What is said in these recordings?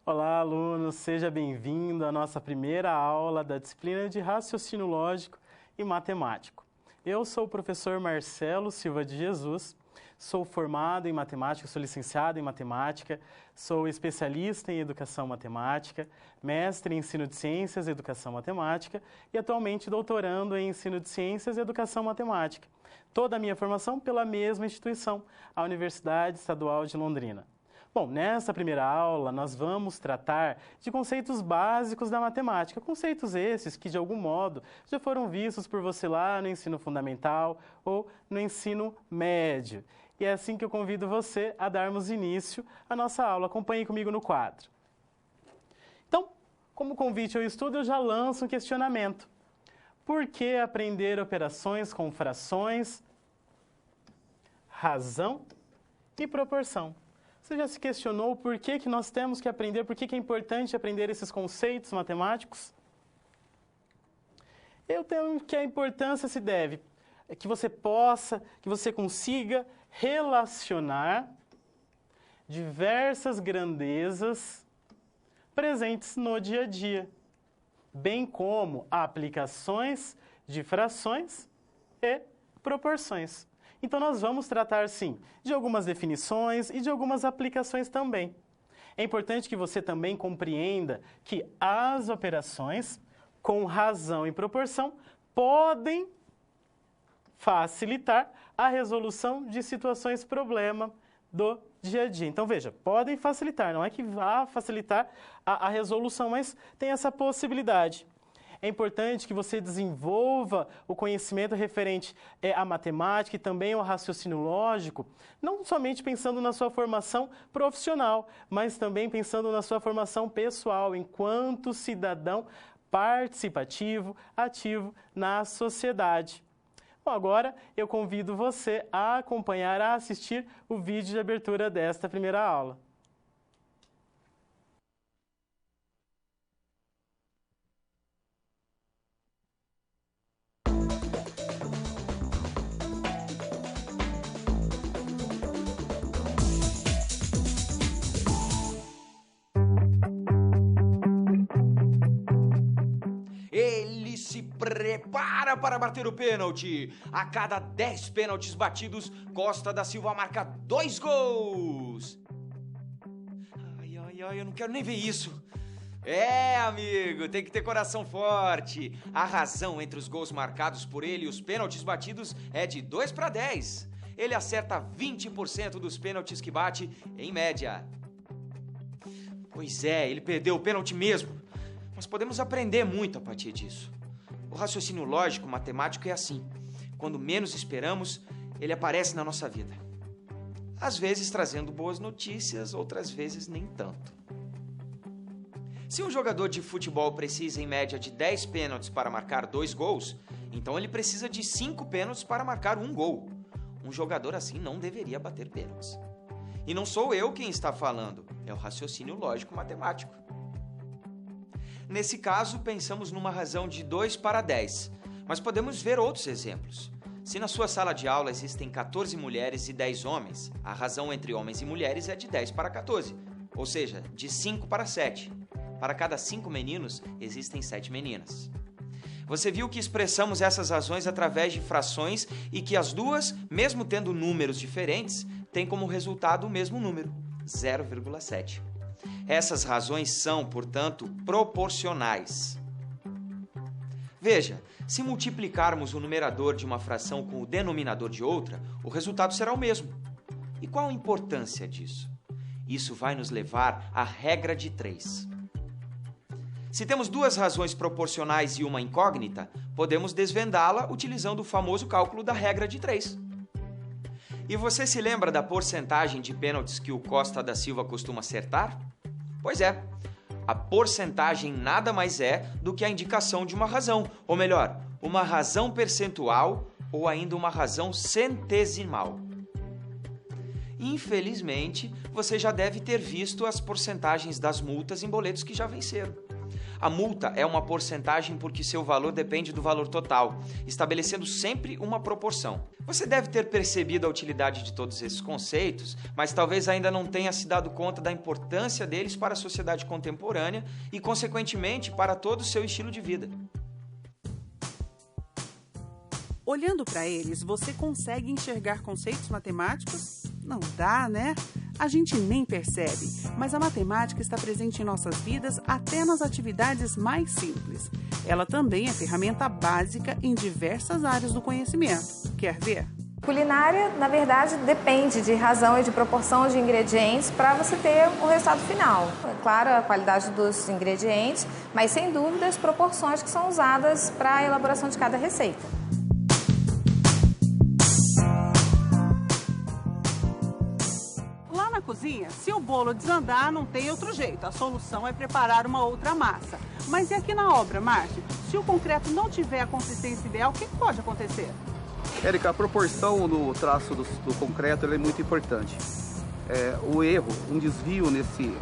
Olá, aluno, seja bem-vindo à nossa primeira aula da disciplina de Raciocínio Lógico e Matemático. Eu sou o professor Marcelo Silva de Jesus, sou formado em Matemática, sou licenciado em Matemática, sou especialista em Educação Matemática, mestre em Ensino de Ciências e Educação Matemática e atualmente doutorando em Ensino de Ciências e Educação Matemática. Toda a minha formação pela mesma instituição, a Universidade Estadual de Londrina. Bom, nessa primeira aula nós vamos tratar de conceitos básicos da matemática, conceitos esses que de algum modo já foram vistos por você lá no ensino fundamental ou no ensino médio. E é assim que eu convido você a darmos início à nossa aula. Acompanhe comigo no quadro. Então, como convite ao estudo, eu já lanço um questionamento. Por que aprender operações com frações, razão e proporção? Você já se questionou por que nós temos que aprender, por que é importante aprender esses conceitos matemáticos? Eu tenho que a importância se deve que você consiga relacionar diversas grandezas presentes no dia a dia, bem como aplicações de frações e proporções. Então, nós vamos tratar, sim, de algumas definições e de algumas aplicações também. É importante que você também compreenda que as operações com razão e proporção podem facilitar a resolução de situações problema do dia a dia. Então, veja, podem facilitar, não é que vá facilitar a resolução, mas tem essa possibilidade. É importante que você desenvolva o conhecimento referente à matemática e também ao raciocínio lógico, não somente pensando na sua formação profissional, mas também pensando na sua formação pessoal, enquanto cidadão participativo, ativo na sociedade. Bom, agora eu convido você a acompanhar, a assistir o vídeo de abertura desta primeira aula. Ele se prepara para bater o pênalti. A cada 10 pênaltis batidos, Costa da Silva marca 2 gols. Ai, eu não quero nem ver isso. É, amigo, tem que ter coração forte. A razão entre os gols marcados por ele e os pênaltis batidos é de 2-10. Ele acerta 20% dos pênaltis que bate, em média. Pois é, ele perdeu o pênalti mesmo. Nós podemos aprender muito a partir disso. O raciocínio lógico matemático é assim. Quando menos esperamos, ele aparece na nossa vida. Às vezes trazendo boas notícias, outras vezes nem tanto. Se um jogador de futebol precisa, em média, de 10 pênaltis para marcar 2 gols, então ele precisa de 5 pênaltis para marcar 1 gol. Um jogador assim não deveria bater pênaltis. E não sou eu quem está falando, é o raciocínio lógico matemático. Nesse caso, pensamos numa razão de 2-10, mas podemos ver outros exemplos. Se na sua sala de aula existem 14 mulheres e 10 homens, a razão entre homens e mulheres é de 10-14, ou seja, de 5-7. Para cada 5 meninos, existem 7 meninas. Você viu que expressamos essas razões através de frações e que as duas, mesmo tendo números diferentes, têm como resultado o mesmo número, 0,7. Essas razões são, portanto, proporcionais. Veja, se multiplicarmos o numerador de uma fração com o denominador de outra, o resultado será o mesmo. E qual a importância disso? Isso vai nos levar à regra de 3. Se temos duas razões proporcionais e uma incógnita, podemos desvendá-la utilizando o famoso cálculo da regra de 3. E você se lembra da porcentagem de pênaltis que o Costa da Silva costuma acertar? Pois é, a porcentagem nada mais é do que a indicação de uma razão, ou melhor, uma razão percentual ou ainda uma razão centesimal. Infelizmente, você já deve ter visto as porcentagens das multas em boletos que já venceram. A multa é uma porcentagem porque seu valor depende do valor total, estabelecendo sempre uma proporção. Você deve ter percebido a utilidade de todos esses conceitos, mas talvez ainda não tenha se dado conta da importância deles para a sociedade contemporânea e, consequentemente, para todo o seu estilo de vida. Olhando para eles, você consegue enxergar conceitos matemáticos? Não dá, né? A gente nem percebe, mas a matemática está presente em nossas vidas até nas atividades mais simples. Ela também é ferramenta básica em diversas áreas do conhecimento. Quer ver? Culinária, na verdade, depende de razão e de proporção de ingredientes para você ter um resultado final. É claro, a qualidade dos ingredientes, mas sem dúvida as proporções que são usadas para a elaboração de cada receita. Lá na cozinha, se o bolo desandar, não tem outro jeito. A solução é preparar uma outra massa. Mas e aqui na obra, Márcio? Se o concreto não tiver a consistência ideal, o que pode acontecer? Érica, a proporção no traço do concreto é muito importante. O erro, um desvio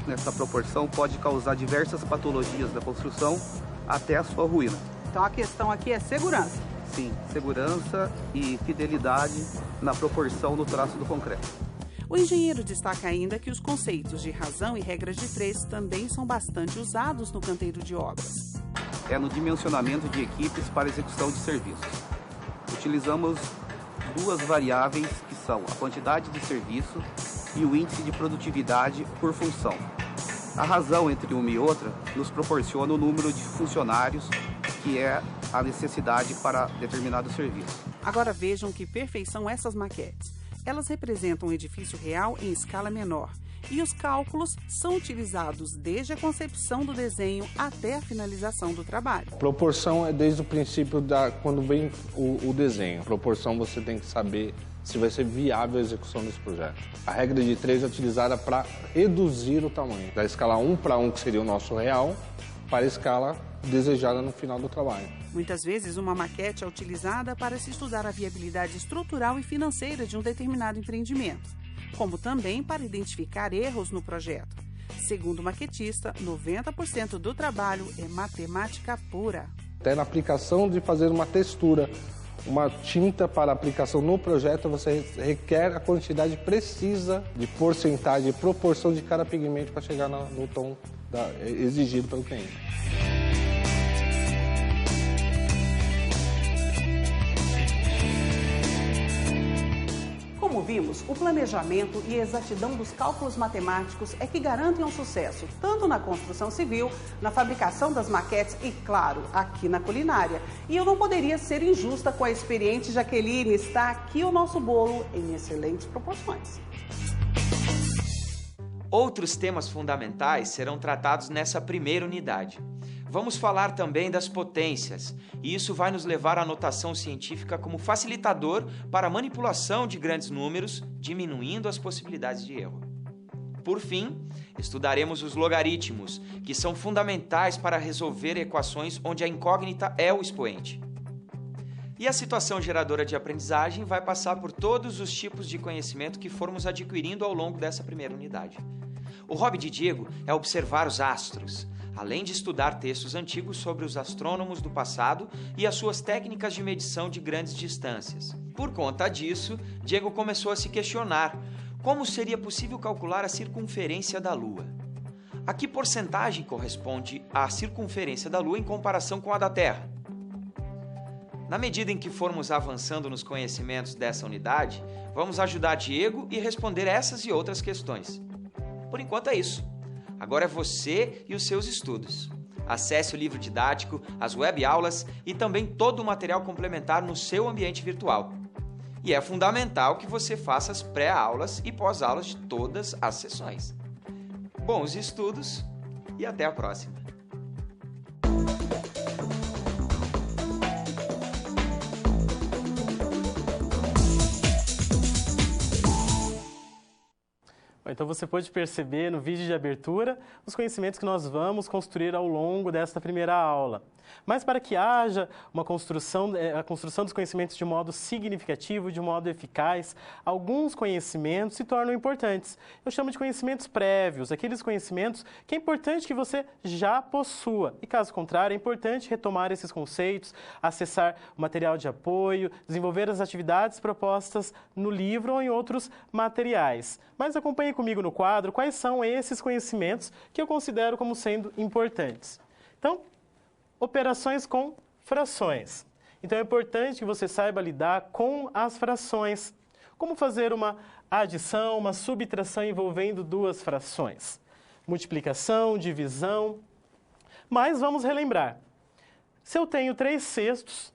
nessa proporção pode causar diversas patologias da construção até a sua ruína. Então a questão aqui é segurança. Sim, segurança e fidelidade na proporção no traço do concreto. O engenheiro destaca ainda que os conceitos de razão e regras de três também são bastante usados no canteiro de obras. É no dimensionamento de equipes para execução de serviços. Utilizamos duas variáveis que são a quantidade de serviço e o índice de produtividade por função. A razão entre uma e outra nos proporciona o número de funcionários, que é a necessidade para determinado serviço. Agora vejam que perfeição essas maquetes. Elas representam um edifício real em escala menor. E os cálculos são utilizados desde a concepção do desenho até a finalização do trabalho. Proporção é desde o princípio quando vem o desenho. Proporção você tem que saber se vai ser viável a execução desse projeto. A regra de 3 é utilizada para reduzir o tamanho. Da escala 1 para 1, que seria o nosso real, para a escala desejada no final do trabalho. Muitas vezes, uma maquete é utilizada para se estudar a viabilidade estrutural e financeira de um determinado empreendimento, como também para identificar erros no projeto. Segundo o maquetista, 90% do trabalho é matemática pura. Até na aplicação de fazer uma textura, uma tinta para aplicação no projeto, você requer a quantidade precisa de porcentagem, de proporção de cada pigmento para chegar no tom exigido pelo cliente. Como vimos, o planejamento e a exatidão dos cálculos matemáticos é que garantem um sucesso, tanto na construção civil, na fabricação das maquetes e, claro, aqui na culinária. E eu não poderia ser injusta com a experiente Jaqueline. Está aqui o nosso bolo em excelentes proporções. Outros temas fundamentais serão tratados nessa primeira unidade. Vamos falar também das potências, e isso vai nos levar à notação científica como facilitador para a manipulação de grandes números, diminuindo as possibilidades de erro. Por fim, estudaremos os logaritmos, que são fundamentais para resolver equações onde a incógnita é o expoente. E a situação geradora de aprendizagem vai passar por todos os tipos de conhecimento que formos adquirindo ao longo dessa primeira unidade. O hobby de Diego é observar os astros, além de estudar textos antigos sobre os astrônomos do passado e as suas técnicas de medição de grandes distâncias. Por conta disso, Diego começou a se questionar como seria possível calcular a circunferência da Lua. A que porcentagem corresponde à circunferência da Lua em comparação com a da Terra? Na medida em que formos avançando nos conhecimentos dessa unidade, vamos ajudar Diego e responder essas e outras questões. Por enquanto é isso. Agora é você e os seus estudos. Acesse o livro didático, as web-aulas e também todo o material complementar no seu ambiente virtual. E é fundamental que você faça as pré-aulas e pós-aulas de todas as sessões. Bons estudos e até a próxima! Então você pode perceber no vídeo de abertura os conhecimentos que nós vamos construir ao longo desta primeira aula. Mas para que haja a construção dos conhecimentos de modo significativo, de modo eficaz, alguns conhecimentos se tornam importantes. Eu chamo de conhecimentos prévios, aqueles conhecimentos que é importante que você já possua. E caso contrário, é importante retomar esses conceitos, acessar o material de apoio, desenvolver as atividades propostas no livro ou em outros materiais. Mas acompanhe comigo no quadro quais são esses conhecimentos que eu considero como sendo importantes. Então, operações com frações. Então é importante que você saiba lidar com as frações. Como fazer uma adição, uma subtração envolvendo duas frações. Multiplicação, divisão. Mas vamos relembrar. Se eu tenho 3/6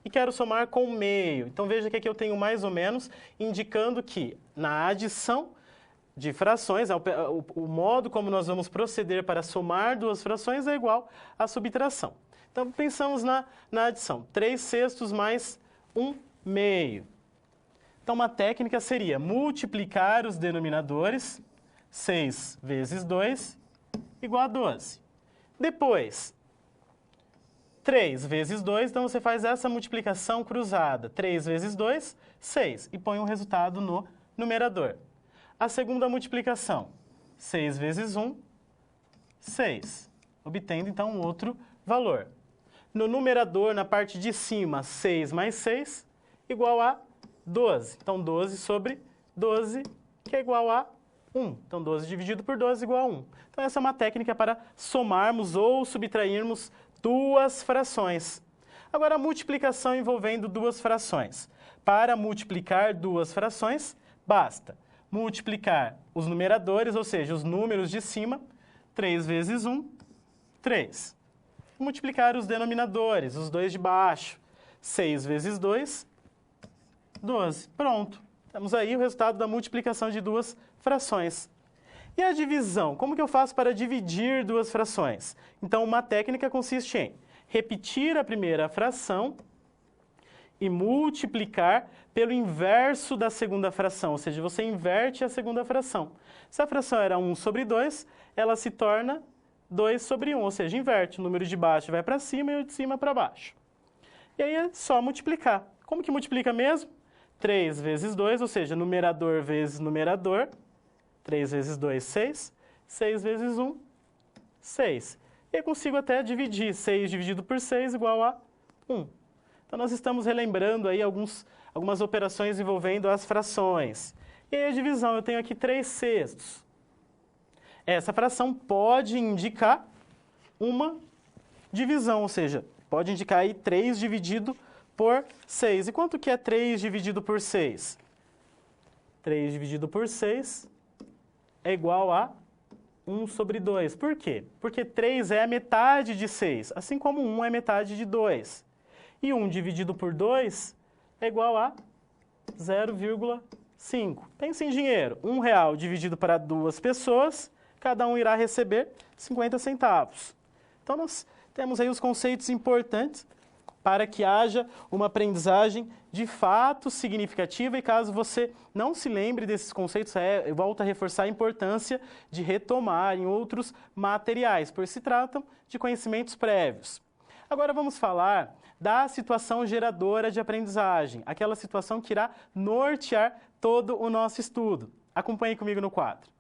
e quero somar com meio, então veja que aqui eu tenho mais ou menos indicando que na adição de frações, o modo como nós vamos proceder para somar duas frações é igual à subtração. Então, pensamos na adição. 3/6 mais 1/2. Então, uma técnica seria multiplicar os denominadores, 6 vezes 2, igual a 12. Depois, 3 vezes 2, então você faz essa multiplicação cruzada. 3 vezes 2, 6, e põe um resultado no numerador. A segunda multiplicação, 6 vezes 1, 6, obtendo então um outro valor. No numerador, na parte de cima, 6 mais 6, igual a 12. Então, 12 sobre 12, que é igual a 1. Então, 12 dividido por 12 igual a 1. Então, essa é uma técnica para somarmos ou subtrairmos duas frações. Agora, a multiplicação envolvendo duas frações. Para multiplicar duas frações, basta multiplicar os numeradores, ou seja, os números de cima, 3 vezes 1, 3. Multiplicar os denominadores, os dois de baixo, 6 vezes 2, 12. Pronto. Temos aí o resultado da multiplicação de duas frações. E a divisão? Como que eu faço para dividir duas frações? Então, uma técnica consiste em repetir a primeira fração e multiplicar pelo inverso da segunda fração, ou seja, você inverte a segunda fração. Se a fração era 1 sobre 2, ela se torna 2 sobre 1, ou seja, inverte. O número de baixo vai para cima e o de cima para baixo. E aí é só multiplicar. Como que multiplica mesmo? 3 vezes 2, ou seja, numerador vezes numerador. 3 vezes 2, 6. 6 vezes 1, 6. E eu consigo até dividir. 6 dividido por 6 igual a 1. Então, nós estamos relembrando aí algumas operações envolvendo as frações. E aí a divisão, eu tenho aqui 3/6. Essa fração pode indicar uma divisão, ou seja, pode indicar aí 3 dividido por 6. E quanto que é 3 dividido por 6? 3 dividido por 6 é igual a 1 sobre 2. Por quê? Porque 3 é a metade de 6, assim como 1 é metade de 2. E 1 dividido por 2 é igual a 0,5. Pense em dinheiro. R$1 dividido para 2 pessoas, cada um irá receber 50 centavos. Então, nós temos aí os conceitos importantes para que haja uma aprendizagem de fato significativa. E caso você não se lembre desses conceitos, eu volto a reforçar a importância de retomar em outros materiais, pois se tratam de conhecimentos prévios. Agora vamos falar da situação geradora de aprendizagem, aquela situação que irá nortear todo o nosso estudo. Acompanhe comigo no quadro.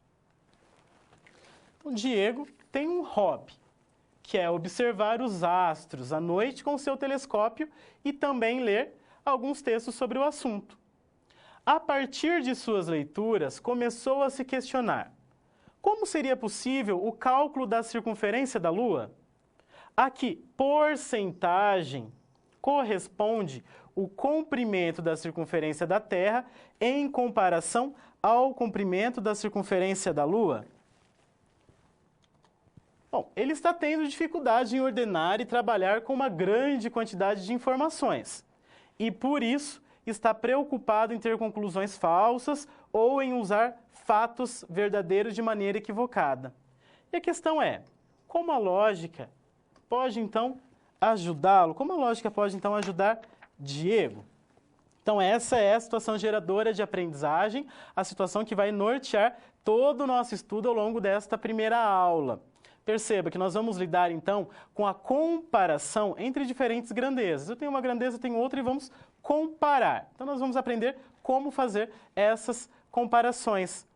O Diego tem um hobby, que é observar os astros à noite com o seu telescópio e também ler alguns textos sobre o assunto. A partir de suas leituras, começou a se questionar: como seria possível o cálculo da circunferência da Lua? A que porcentagem corresponde o comprimento da circunferência da Terra em comparação ao comprimento da circunferência da Lua? Bom, ele está tendo dificuldade em ordenar e trabalhar com uma grande quantidade de informações. E, por isso, está preocupado em ter conclusões falsas ou em usar fatos verdadeiros de maneira equivocada. E a questão é, como a lógica pode, então, ajudá-lo? Como a lógica pode, então, ajudar Diego? Então, essa é a situação geradora de aprendizagem, a situação que vai nortear todo o nosso estudo ao longo desta primeira aula. Perceba que nós vamos lidar, então, com a comparação entre diferentes grandezas. Eu tenho uma grandeza, eu tenho outra e vamos comparar. Então, nós vamos aprender como fazer essas comparações.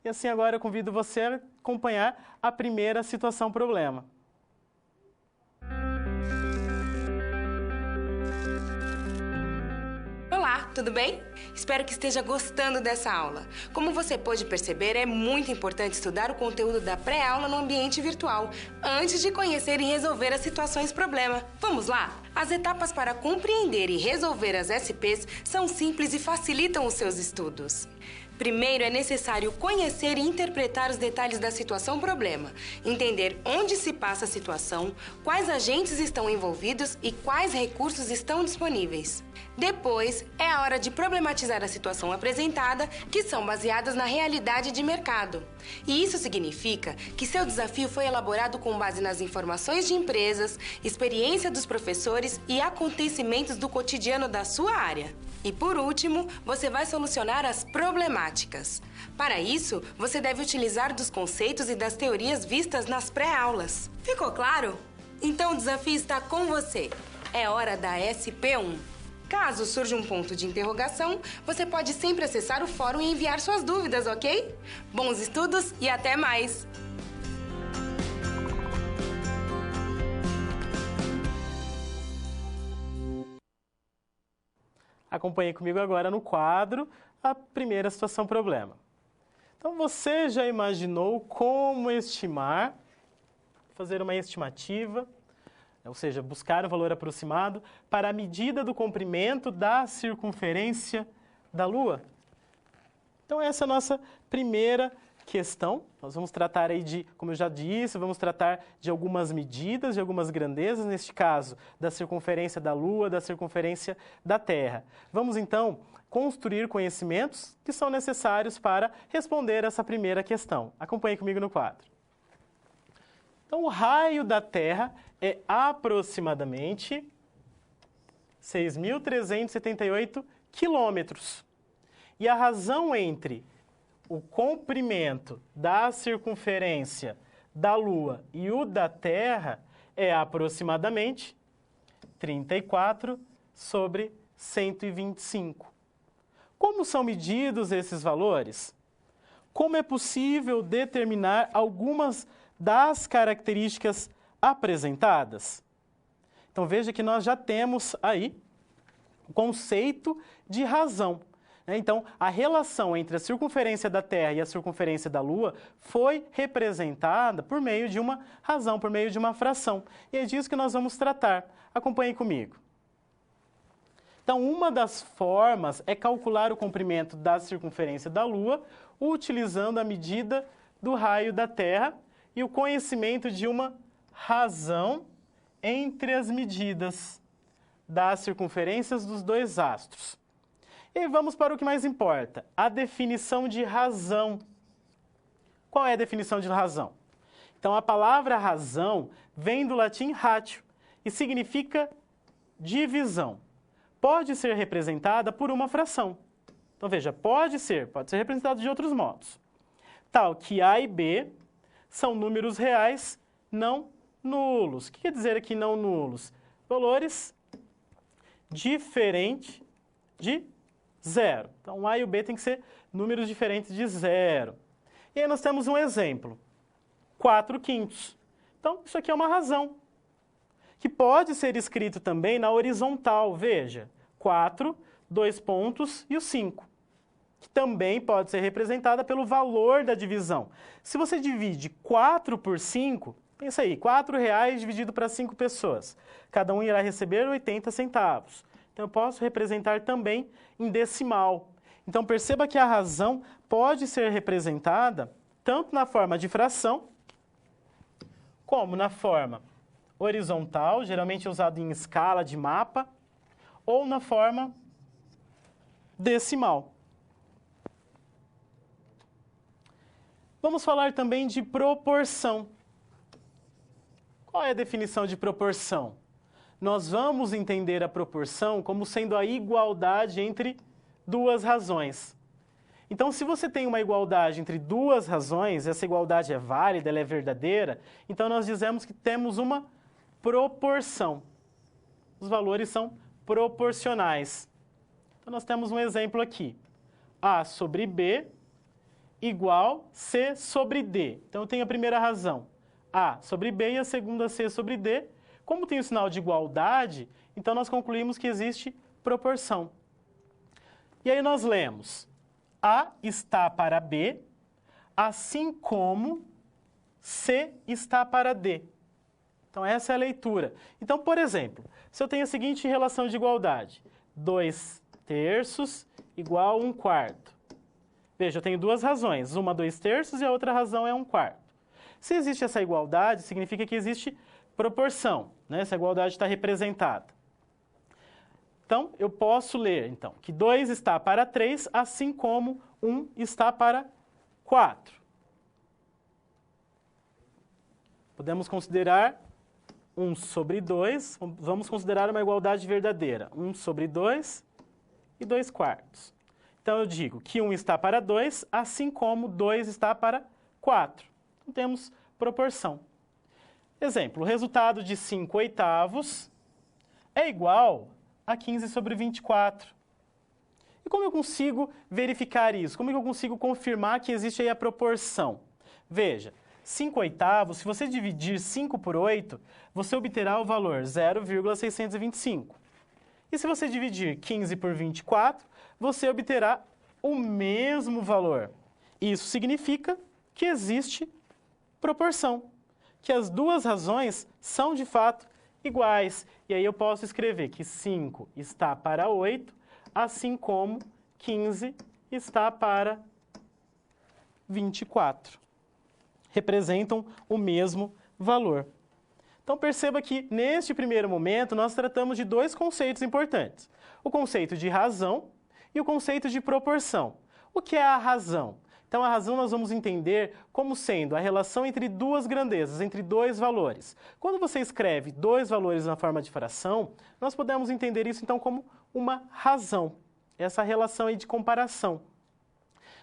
E assim, agora eu convido você a acompanhar a primeira situação-problema. Olá, tudo bem? Espero que esteja gostando dessa aula. Como você pôde perceber, é muito importante estudar o conteúdo da pré-aula no ambiente virtual, antes de conhecer e resolver as situações-problema. Vamos lá? As etapas para compreender e resolver as SPs são simples e facilitam os seus estudos. Primeiro, é necessário conhecer e interpretar os detalhes da situação-problema, entender onde se passa a situação, quais agentes estão envolvidos e quais recursos estão disponíveis. Depois, é a hora de problematizar a situação apresentada, que são baseadas na realidade de mercado. E isso significa que seu desafio foi elaborado com base nas informações de empresas, experiência dos professores e acontecimentos do cotidiano da sua área. E por último, você vai solucionar as problemáticas. Para isso, você deve utilizar dos conceitos e das teorias vistas nas pré-aulas. Ficou claro? Então o desafio está com você. É hora da SP1. Caso surja um ponto de interrogação, você pode sempre acessar o fórum e enviar suas dúvidas, ok? Bons estudos e até mais! Acompanhe comigo agora no quadro a primeira situação-problema. Então, você já imaginou como estimar, fazer uma estimativa, ou seja, buscar um valor aproximado para a medida do comprimento da circunferência da Lua? Então, essa é a nossa primeira questão. Nós vamos tratar aí de, como eu já disse, vamos tratar de algumas medidas, de algumas grandezas, neste caso, da circunferência da Lua, da circunferência da Terra. Vamos, então, construir conhecimentos que são necessários para responder essa primeira questão. Acompanhe comigo no quadro. Então, o raio da Terra é aproximadamente 6.378 quilômetros. E a razão entre o comprimento da circunferência da Lua e o da Terra é aproximadamente 34 sobre 125. Como são medidos esses valores? Como é possível determinar algumas das características apresentadas? Então veja que nós já temos aí o conceito de razão. Então, a relação entre a circunferência da Terra e a circunferência da Lua foi representada por meio de uma razão, por meio de uma fração. E é disso que nós vamos tratar. Acompanhe comigo. Então, uma das formas é calcular o comprimento da circunferência da Lua utilizando a medida do raio da Terra e o conhecimento de uma razão entre as medidas das circunferências dos dois astros. E vamos para o que mais importa, a definição de razão. Qual é a definição de razão? Então, a palavra razão vem do latim ratio e significa divisão. Pode ser representada por uma fração. Então, veja, pode ser representada de outros modos. Tal que A e B são números reais não nulos. O que quer dizer aqui não nulos? Valores diferentes de zero. Então, o A e o B tem que ser números diferentes de zero. E aí nós temos um exemplo, 4/5. Então, isso aqui é uma razão, que pode ser escrito também na horizontal. Veja, 4, 2 pontos e o 5, que também pode ser representada pelo valor da divisão. Se você divide 4 por 5, pensa aí, R$4 dividido para 5 pessoas. Cada um irá receber 80 centavos. Então, eu posso representar também em decimal. Então, perceba que a razão pode ser representada tanto na forma de fração, como na forma horizontal, geralmente usado em escala de mapa, ou na forma decimal. Vamos falar também de proporção. Qual é a definição de proporção? nós vamos entender a proporção como sendo a igualdade entre duas razões. Então, se você tem uma igualdade entre duas razões, essa igualdade é válida, ela é verdadeira, então nós dizemos que temos uma proporção. Os valores são proporcionais. Então, nós temos um exemplo aqui. A sobre B igual C sobre D. Então, eu tenho a primeira razão, A sobre B, e a segunda, C sobre D. Como tem o sinal de igualdade, então nós concluímos que existe proporção. E aí nós lemos: A está para B, assim como C está para D. Então, essa é a leitura. Então, por exemplo, se eu tenho a seguinte relação de igualdade: 2/3 igual a 1/4. Veja, eu tenho duas razões, uma 2/3 e a outra razão é 1/4. Se existe essa igualdade, significa que existe proporção, né? Essa igualdade está representada. Então, eu posso ler, então, que 2 está para 3, assim como 1 está para 4. Podemos considerar 1 sobre 2, vamos considerar uma igualdade verdadeira. 1 sobre 2 e 2/4. Então, eu digo que 1 está para 2, assim como 2 está para 4. Então, temos proporção. Exemplo, o resultado de 5/8 é igual a 15 sobre 24. E como eu consigo verificar isso? Como eu consigo confirmar que existe aí a proporção? Veja, 5/8, se você dividir 5 por 8, você obterá o valor 0,625. E se você dividir 15 por 24, você obterá o mesmo valor. Isso significa que existe proporção, que as duas razões são de fato iguais. E aí eu posso escrever que 5 está para 8, assim como 15 está para 24. Representam o mesmo valor. Então perceba que neste primeiro momento nós tratamos de dois conceitos importantes: o conceito de razão e o conceito de proporção. O que é a razão? Então, a razão nós vamos entender como sendo a relação entre duas grandezas, entre dois valores. Quando você escreve dois valores na forma de fração, nós podemos entender isso, então, como uma razão. Essa relação aí de comparação.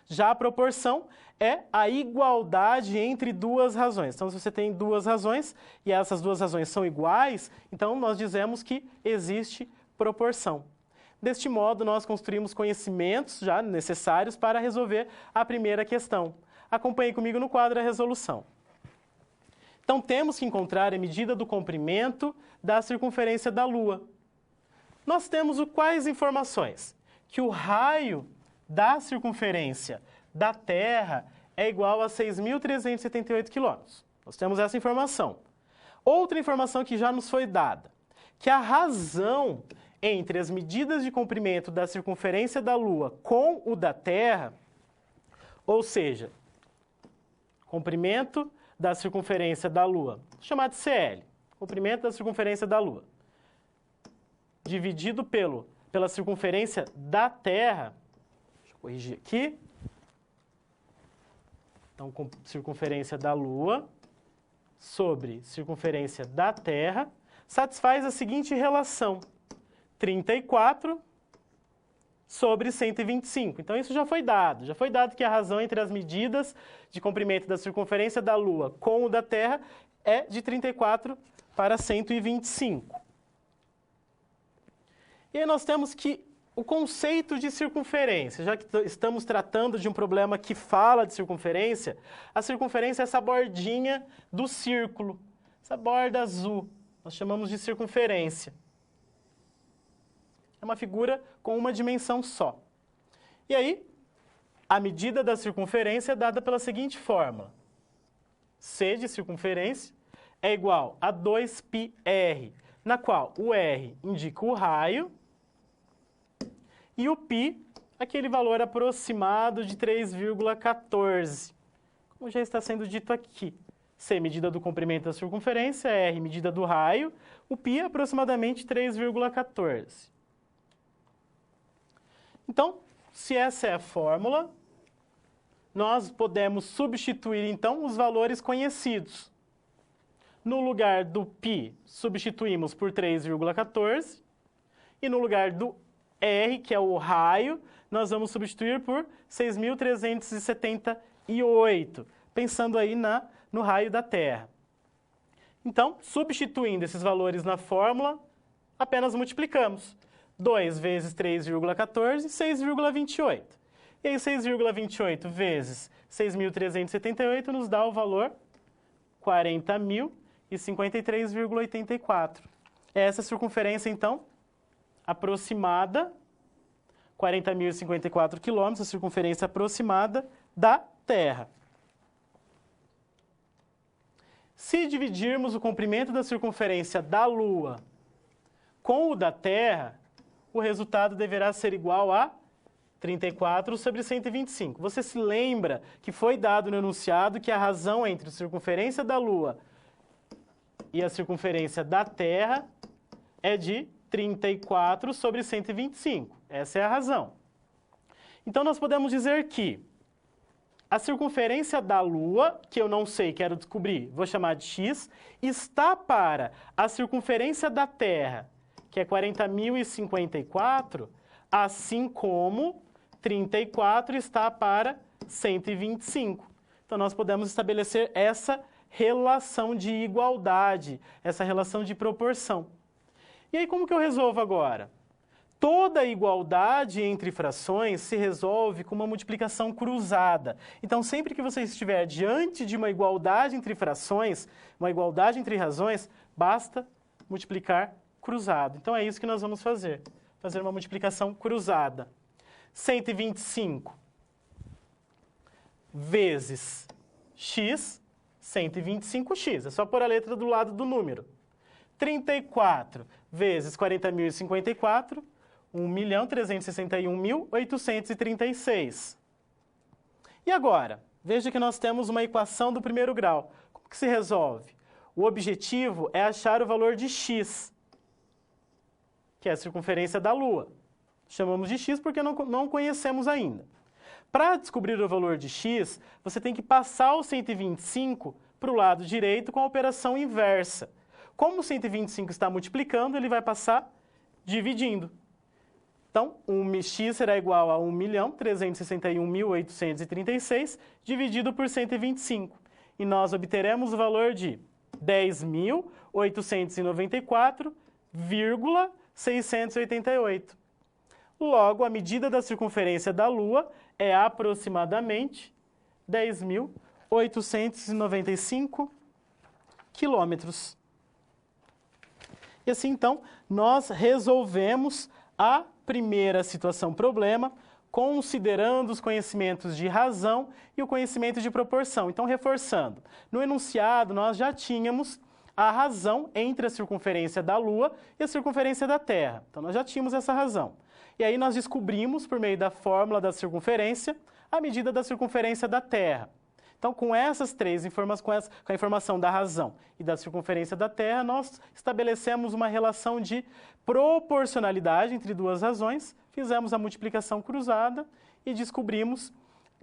Já a proporção é a igualdade entre duas razões. Então, se você tem duas razões e essas duas razões são iguais, então nós dizemos que existe proporção. Deste modo, nós construímos conhecimentos já necessários para resolver a primeira questão. Acompanhe comigo no quadro a resolução. Então, temos que encontrar a medida do comprimento da circunferência da Lua. Nós temos quais informações? Que o raio da circunferência da Terra é igual a 6.378 quilômetros. Nós temos essa informação. Outra informação que já nos foi dada, que a razão entre as medidas de comprimento da circunferência da Lua com o da Terra, ou seja, comprimento da circunferência da Lua, chamado de CL, comprimento da circunferência da Lua, dividido pela circunferência da Terra, deixa eu corrigir aqui, então, circunferência da Lua sobre circunferência da Terra, satisfaz a seguinte relação: 34 sobre 125. Então, isso já foi dado. Já foi dado que a razão entre as medidas de comprimento da circunferência da Lua com o da Terra é de 34 para 125. E aí nós temos que o conceito de circunferência, já que estamos tratando de um problema que fala de circunferência, a circunferência é essa bordinha do círculo, essa borda azul. Nós chamamos de circunferência. É uma figura com uma dimensão só. E aí, a medida da circunferência é dada pela seguinte fórmula. C de circunferência é igual a 2πr, na qual o r indica o raio e o π, aquele valor aproximado de 3,14. Como já está sendo dito aqui. C, medida do comprimento da circunferência, r, medida do raio, o π é aproximadamente 3,14. Então, se essa é a fórmula, nós podemos substituir, então, os valores conhecidos. No lugar do π, substituímos por 3,14. E no lugar do r, que é o raio, nós vamos substituir por 6.378, pensando aí no raio da Terra. Então, substituindo esses valores na fórmula, apenas multiplicamos. 2 vezes 3,14, 6,28. E aí 6,28 vezes 6.378 nos dá o valor 40.053,84. Essa circunferência, então, aproximada, 40.054 quilômetros, a circunferência aproximada da Terra. Se dividirmos o comprimento da circunferência da Lua com o da Terra, o resultado deverá ser igual a 34 sobre 125. Você se lembra que foi dado no enunciado que a razão entre a circunferência da Lua e a circunferência da Terra é de 34 sobre 125. Essa é a razão. Então, nós podemos dizer que a circunferência da Lua, que eu não sei, quero descobrir, vou chamar de x, está para a circunferência da Terra, que é 40.054, assim como 34 está para 125. Então, nós podemos estabelecer essa relação de igualdade, essa relação de proporção. E aí, como que eu resolvo agora? Toda igualdade entre frações se resolve com uma multiplicação cruzada. Então, sempre que você estiver diante de uma igualdade entre frações, uma igualdade entre razões, basta multiplicar cruzado. Então, é isso que nós vamos fazer. Fazer uma multiplicação cruzada. 125 vezes x, 125x. É só pôr a letra do lado do número. 34 vezes 40.054, 1.361.836. E agora? Veja que nós temos uma equação do primeiro grau. Como que se resolve? O objetivo é achar o valor de x, que é a circunferência da Lua. Chamamos de x porque não conhecemos ainda. Para descobrir o valor de x, você tem que passar o 125 para o lado direito com a operação inversa. Como o 125 está multiplicando, ele vai passar dividindo. Então, x será igual a 1.361.836 dividido por 125. E nós obteremos o valor de 10.894,688. Logo, a medida da circunferência da Lua é aproximadamente 10.895 quilômetros. E assim, então, nós resolvemos a primeira situação problema, considerando os conhecimentos de razão e o conhecimento de proporção. Então, reforçando, no enunciado nós já tínhamos a razão entre a circunferência da Lua e a circunferência da Terra. Então, nós já tínhamos essa razão. E aí nós descobrimos, por meio da fórmula da circunferência, a medida da circunferência da Terra. Então, com essas três informações, com a informação da razão e da circunferência da Terra, nós estabelecemos uma relação de proporcionalidade entre duas razões, fizemos a multiplicação cruzada e descobrimos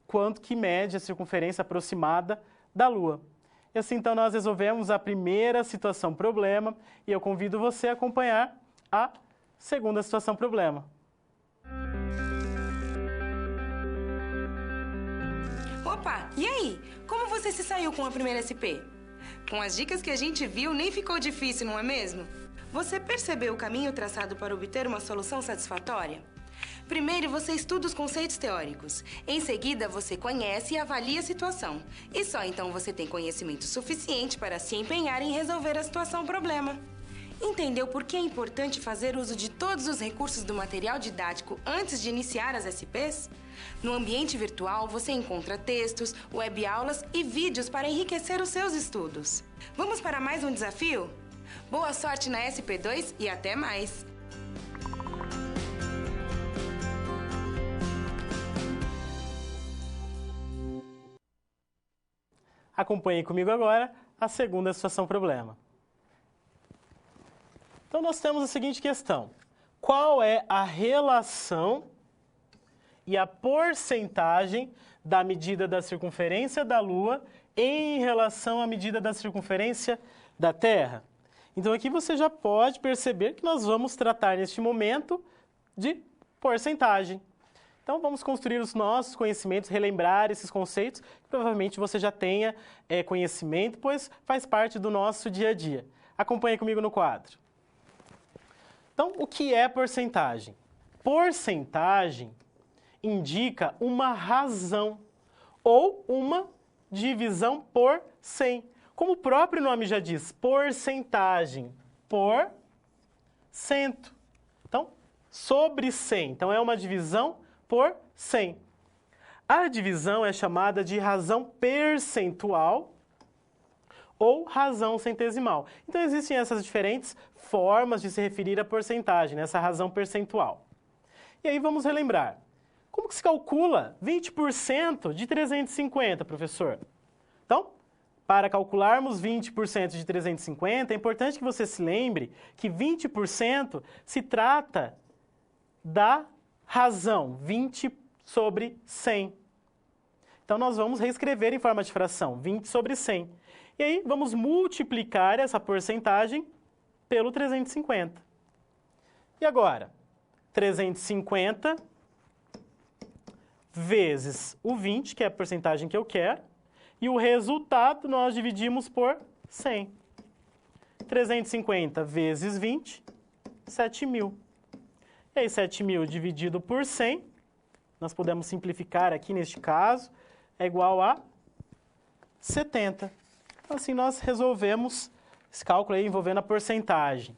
quanto que mede a circunferência aproximada da Lua. E assim, então, nós resolvemos a primeira situação problema e eu convido você a acompanhar a segunda situação problema. Opa, e aí? Como você se saiu com a primeira SP? Com as dicas que a gente viu, nem ficou difícil, não é mesmo? Você percebeu o caminho traçado para obter uma solução satisfatória? Primeiro, você estuda os conceitos teóricos. Em seguida, você conhece e avalia a situação. E só então você tem conhecimento suficiente para se empenhar em resolver a situação problema. Entendeu por que é importante fazer uso de todos os recursos do material didático antes de iniciar as SPs? No ambiente virtual, você encontra textos, webaulas e vídeos para enriquecer os seus estudos. Vamos para mais um desafio? Boa sorte na SP2 e até mais! Acompanhe comigo agora a segunda situação problema. Então, nós temos a seguinte questão. Qual é a relação e a porcentagem da medida da circunferência da Lua em relação à medida da circunferência da Terra? Então aqui você já pode perceber que nós vamos tratar neste momento de porcentagem. Então vamos construir os nossos conhecimentos, relembrar esses conceitos, que provavelmente você já tenha conhecimento, pois faz parte do nosso dia a dia. Acompanhe comigo no quadro. Então, o que é porcentagem? Porcentagem indica uma razão ou uma divisão por 100. Como o próprio nome já diz, porcentagem por cento. Então, sobre 100. Então, é uma divisão por 100. A divisão é chamada de razão percentual ou razão centesimal. Então, existem essas diferentes formas de se referir à porcentagem, essa razão percentual. E aí, vamos relembrar. Como que se calcula 20% de 350, professor? Então, para calcularmos 20% de 350, é importante que você se lembre que 20% se trata da razão, 20 sobre 100. Então, nós vamos reescrever em forma de fração, 20 sobre 100. E aí, vamos multiplicar essa porcentagem pelo 350. E agora? 350 vezes o 20, que é a porcentagem que eu quero, e o resultado nós dividimos por 100. 350 vezes 20, 7.000. E aí, 7.000 dividido por 100, nós podemos simplificar aqui neste caso, é igual a 70. Então, assim, nós resolvemos esse cálculo aí envolvendo a porcentagem.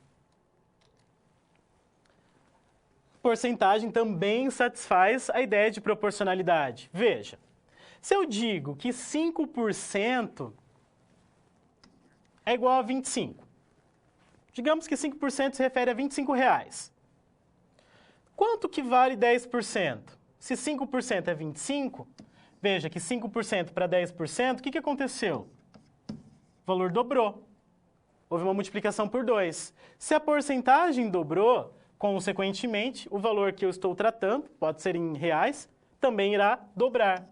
Porcentagem também satisfaz a ideia de proporcionalidade. Veja, se eu digo que 5% é igual a 25, digamos que 5% se refere a R$25. Quanto que vale 10%? Se 5% é 25, veja que 5% para 10%, o que aconteceu? O valor dobrou. Houve uma multiplicação por 2. Se a porcentagem dobrou, consequentemente, o valor que eu estou tratando, pode ser em reais, também irá dobrar.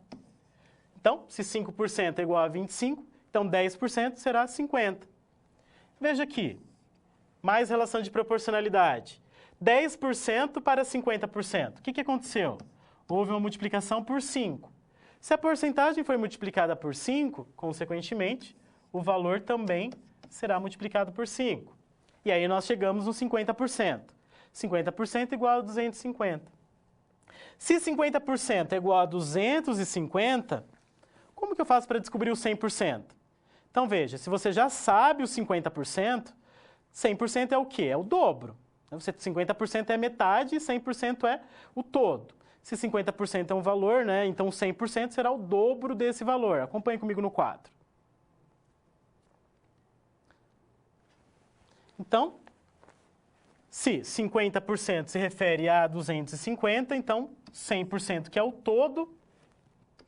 Então, se 5% é igual a 25, então 10% será 50. Veja aqui, mais relação de proporcionalidade. 10% para 50%. O que aconteceu? Houve uma multiplicação por 5. Se a porcentagem foi multiplicada por 5, consequentemente, o valor também será multiplicado por 5. E aí nós chegamos no 50%. 50% igual a 250. Se 50% é igual a 250, como que eu faço para descobrir o 100%? Então veja, se você já sabe o 50%, 100% é o quê? É o dobro. 50% é metade e 100% é o todo. Se 50% é um valor, né, então 100% será o dobro desse valor. Acompanhe comigo no quadro. Então, se 50% se refere a 250, então 100%, que é o todo,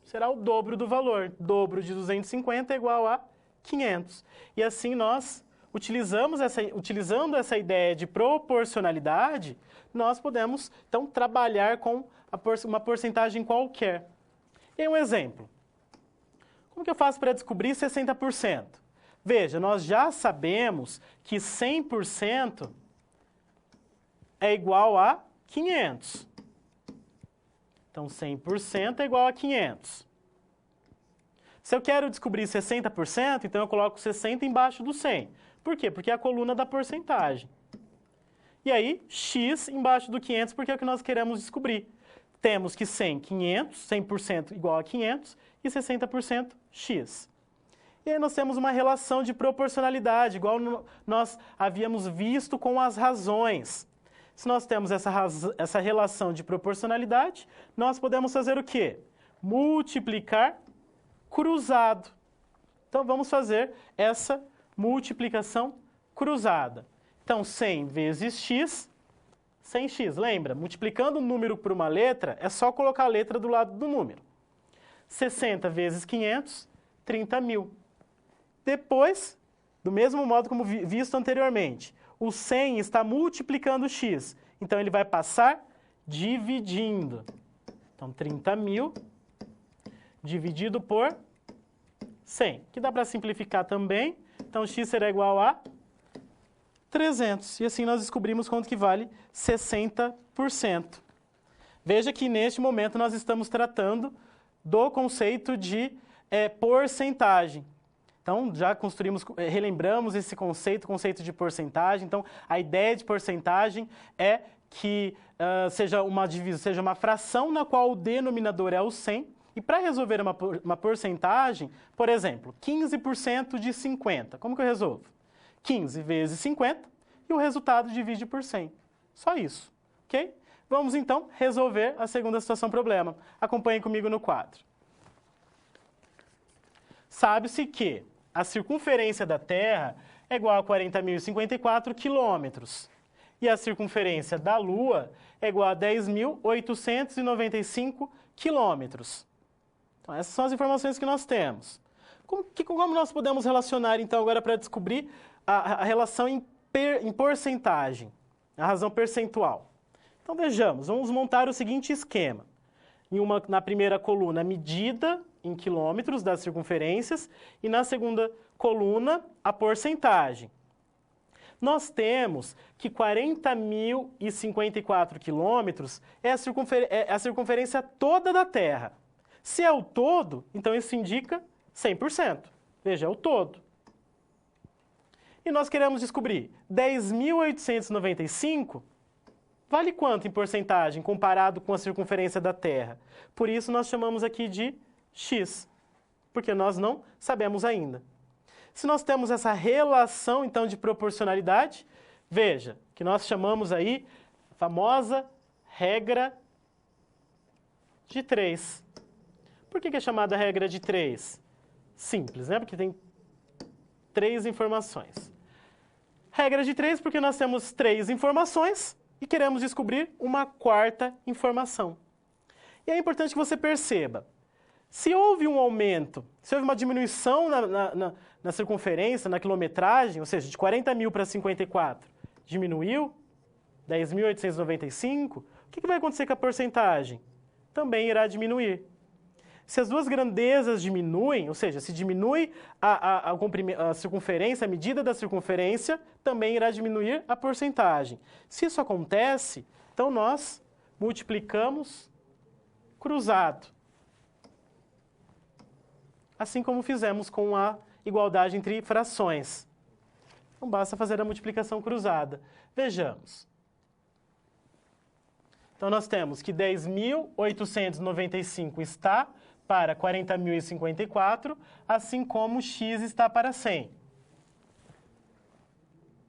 será o dobro do valor. Dobro de 250 é igual a 500. E assim nós utilizando essa ideia de proporcionalidade, nós podemos, então, trabalhar com uma porcentagem qualquer. E aí um exemplo. Como que eu faço para descobrir 60%? Veja, nós já sabemos que 100% é igual a 500. Então, 100% é igual a 500. Se eu quero descobrir 60%, então eu coloco 60 embaixo do 100. Por quê? Porque é a coluna da porcentagem. E aí, x embaixo do 500, porque é o que nós queremos descobrir. Temos que 100% igual a 500 e 60% x. E aí nós temos uma relação de proporcionalidade, igual nós havíamos visto com as razões. Se nós temos essa relação de proporcionalidade, nós podemos fazer o quê? Multiplicar cruzado. Então, vamos fazer essa multiplicação cruzada. Então, 100 vezes x, 100x. Lembra? Multiplicando um número por uma letra, é só colocar a letra do lado do número. 60 vezes 500, 30.000. Depois, do mesmo modo como visto anteriormente, o 100 está multiplicando o x. Então, ele vai passar dividindo. Então, 30.000 dividido por 100, que dá para simplificar também. Então, x será igual a 300. E assim nós descobrimos quanto que vale 60%. Veja que neste momento nós estamos tratando do conceito de porcentagem. Então, já relembramos esse conceito de porcentagem. Então, a ideia de porcentagem é que seja uma fração na qual o denominador é o 100. E para resolver uma porcentagem, por exemplo, 15% de 50. Como que eu resolvo? 15 vezes 50 e o resultado divide por 100. Só isso, ok? Vamos, então, resolver a segunda situação problema. Acompanhem comigo no quadro. Sabe-se que a circunferência da Terra é igual a 40.054 quilômetros. E a circunferência da Lua é igual a 10.895 quilômetros. Então, essas são as informações que nós temos. Como nós podemos relacionar, então, agora para descobrir a relação em porcentagem, a razão percentual? Então, vejamos, vamos montar o seguinte esquema. Na primeira coluna, medida em quilômetros das circunferências e na segunda coluna, a porcentagem. Nós temos que 40.054 quilômetros é a circunferência toda da Terra. Se é o todo, então isso indica 100%. Veja, é o todo. E nós queremos descobrir 10.895 vale quanto em porcentagem comparado com a circunferência da Terra? Por isso nós chamamos aqui de x, porque nós não sabemos ainda. Se nós temos essa relação, então, de proporcionalidade, veja, que nós chamamos aí a famosa regra de 3. Por que é chamada regra de 3? Simples, né? Porque tem 3 informações. Regra de 3 porque nós temos 3 informações e queremos descobrir uma quarta informação. E é importante que você perceba, se houve um aumento, se houve uma diminuição na circunferência, na quilometragem, ou seja, de 40.000 para 54, diminuiu 10.895, o que vai acontecer com a porcentagem? Também irá diminuir. Se as duas grandezas diminuem, ou seja, se diminui a circunferência, a medida da circunferência, também irá diminuir a porcentagem. Se isso acontece, então nós multiplicamos cruzado. Assim como fizemos com a igualdade entre frações. Então basta fazer a multiplicação cruzada. Vejamos. Então nós temos que 10.895 está para 40.054, assim como x está para 100.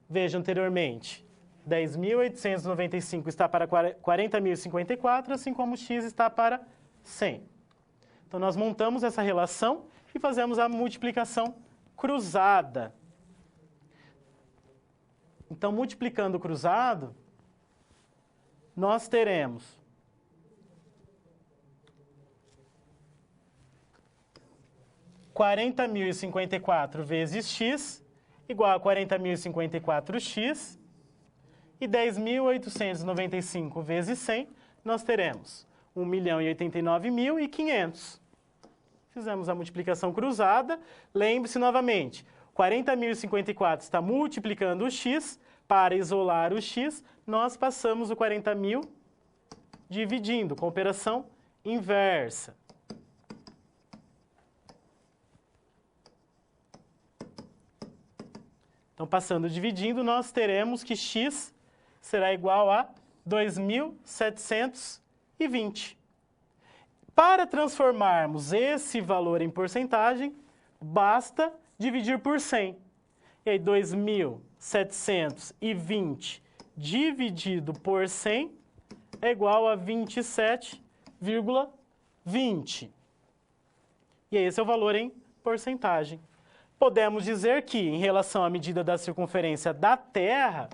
Veja anteriormente, 10.895 está para 40.054, assim como x está para 100. Então, nós montamos essa relação e fazemos a multiplicação cruzada. Então, multiplicando o cruzado, nós teremos 40.054 vezes x igual a 40.054x e 10.895 vezes 100, nós teremos 1.089.500. Fizemos a multiplicação cruzada. Lembre-se novamente, 40.054 está multiplicando o x. Para isolar o x, nós passamos o 40.000 dividindo, com operação inversa. Então, passando dividindo, nós teremos que x será igual a 2.720. Para transformarmos esse valor em porcentagem, basta dividir por 100. E aí, 2.720 dividido por 100 é igual a 27,20. E esse é o valor em porcentagem. Podemos dizer que, em relação à medida da circunferência da Terra,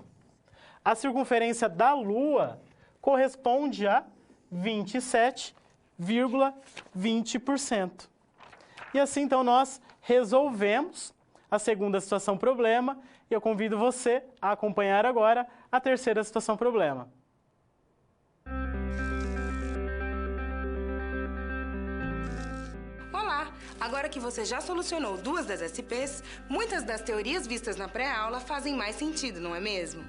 a circunferência da Lua corresponde a 27,20%. E assim, então, nós resolvemos a segunda situação problema e eu convido você a acompanhar agora a terceira situação problema. Agora que você já solucionou 2 das SPs, muitas das teorias vistas na pré-aula fazem mais sentido, não é mesmo?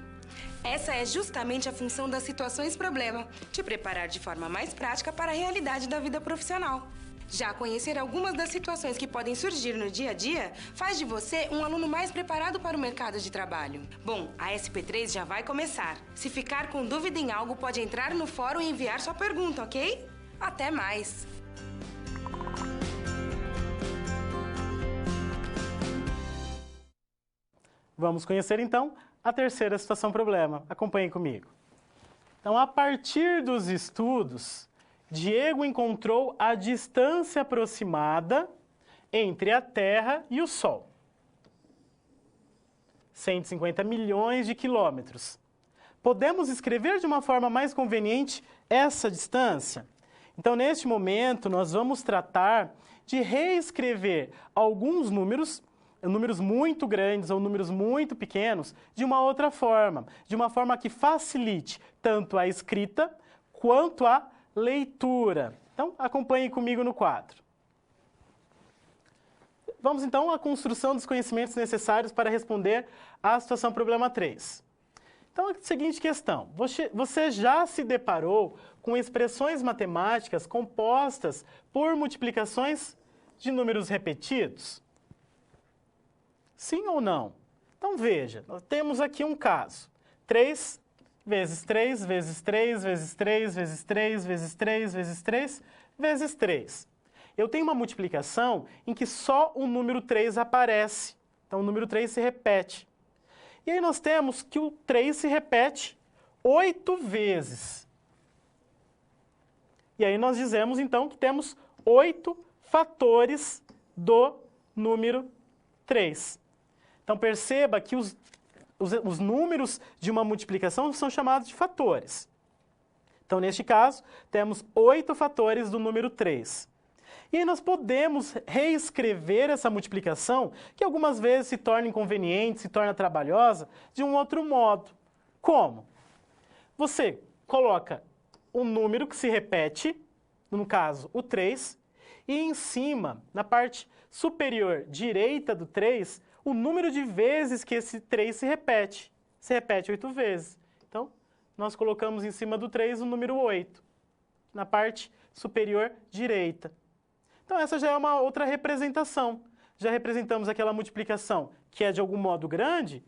Essa é justamente a função das situações-problema, te preparar de forma mais prática para a realidade da vida profissional. Já conhecer algumas das situações que podem surgir no dia a dia faz de você um aluno mais preparado para o mercado de trabalho. Bom, a SP3 já vai começar. Se ficar com dúvida em algo, pode entrar no fórum e enviar sua pergunta, ok? Até mais! Vamos conhecer, então, a terceira situação-problema. Acompanhe comigo. Então, a partir dos estudos, Diego encontrou a distância aproximada entre a Terra e o Sol. 150 milhões de quilômetros. Podemos escrever de uma forma mais conveniente essa distância? Então, neste momento, nós vamos tratar de reescrever alguns números muito grandes ou números muito pequenos, de uma outra forma, de uma forma que facilite tanto a escrita quanto a leitura. Então, acompanhe comigo no quadro. Vamos, então, à construção dos conhecimentos necessários para responder à situação problema 3. Então, a seguinte questão. Você já se deparou com expressões matemáticas compostas por multiplicações de números repetidos? Sim ou não? Então, veja, nós temos aqui um caso. 3 vezes 3, vezes 3, vezes 3, vezes 3, vezes 3, vezes 3, vezes 3. Eu tenho uma multiplicação em que só o número 3 aparece. Então, o número 3 se repete. E aí nós temos que o 3 se repete 8 vezes. E aí nós dizemos, então, que temos 8 fatores do número 3. Então, perceba que os números de uma multiplicação são chamados de fatores. Então, neste caso, temos 8 fatores do número 3. E aí nós podemos reescrever essa multiplicação, que algumas vezes se torna inconveniente, se torna trabalhosa, de um outro modo. Como? Você coloca um número que se repete, no caso, o 3, e em cima, na parte superior direita do 3, o número de vezes que esse 3 se repete. Se repete 8 vezes. Então, nós colocamos em cima do 3 o número 8, na parte superior direita. Então, essa já é uma outra representação. Já representamos aquela multiplicação que é de algum modo grande,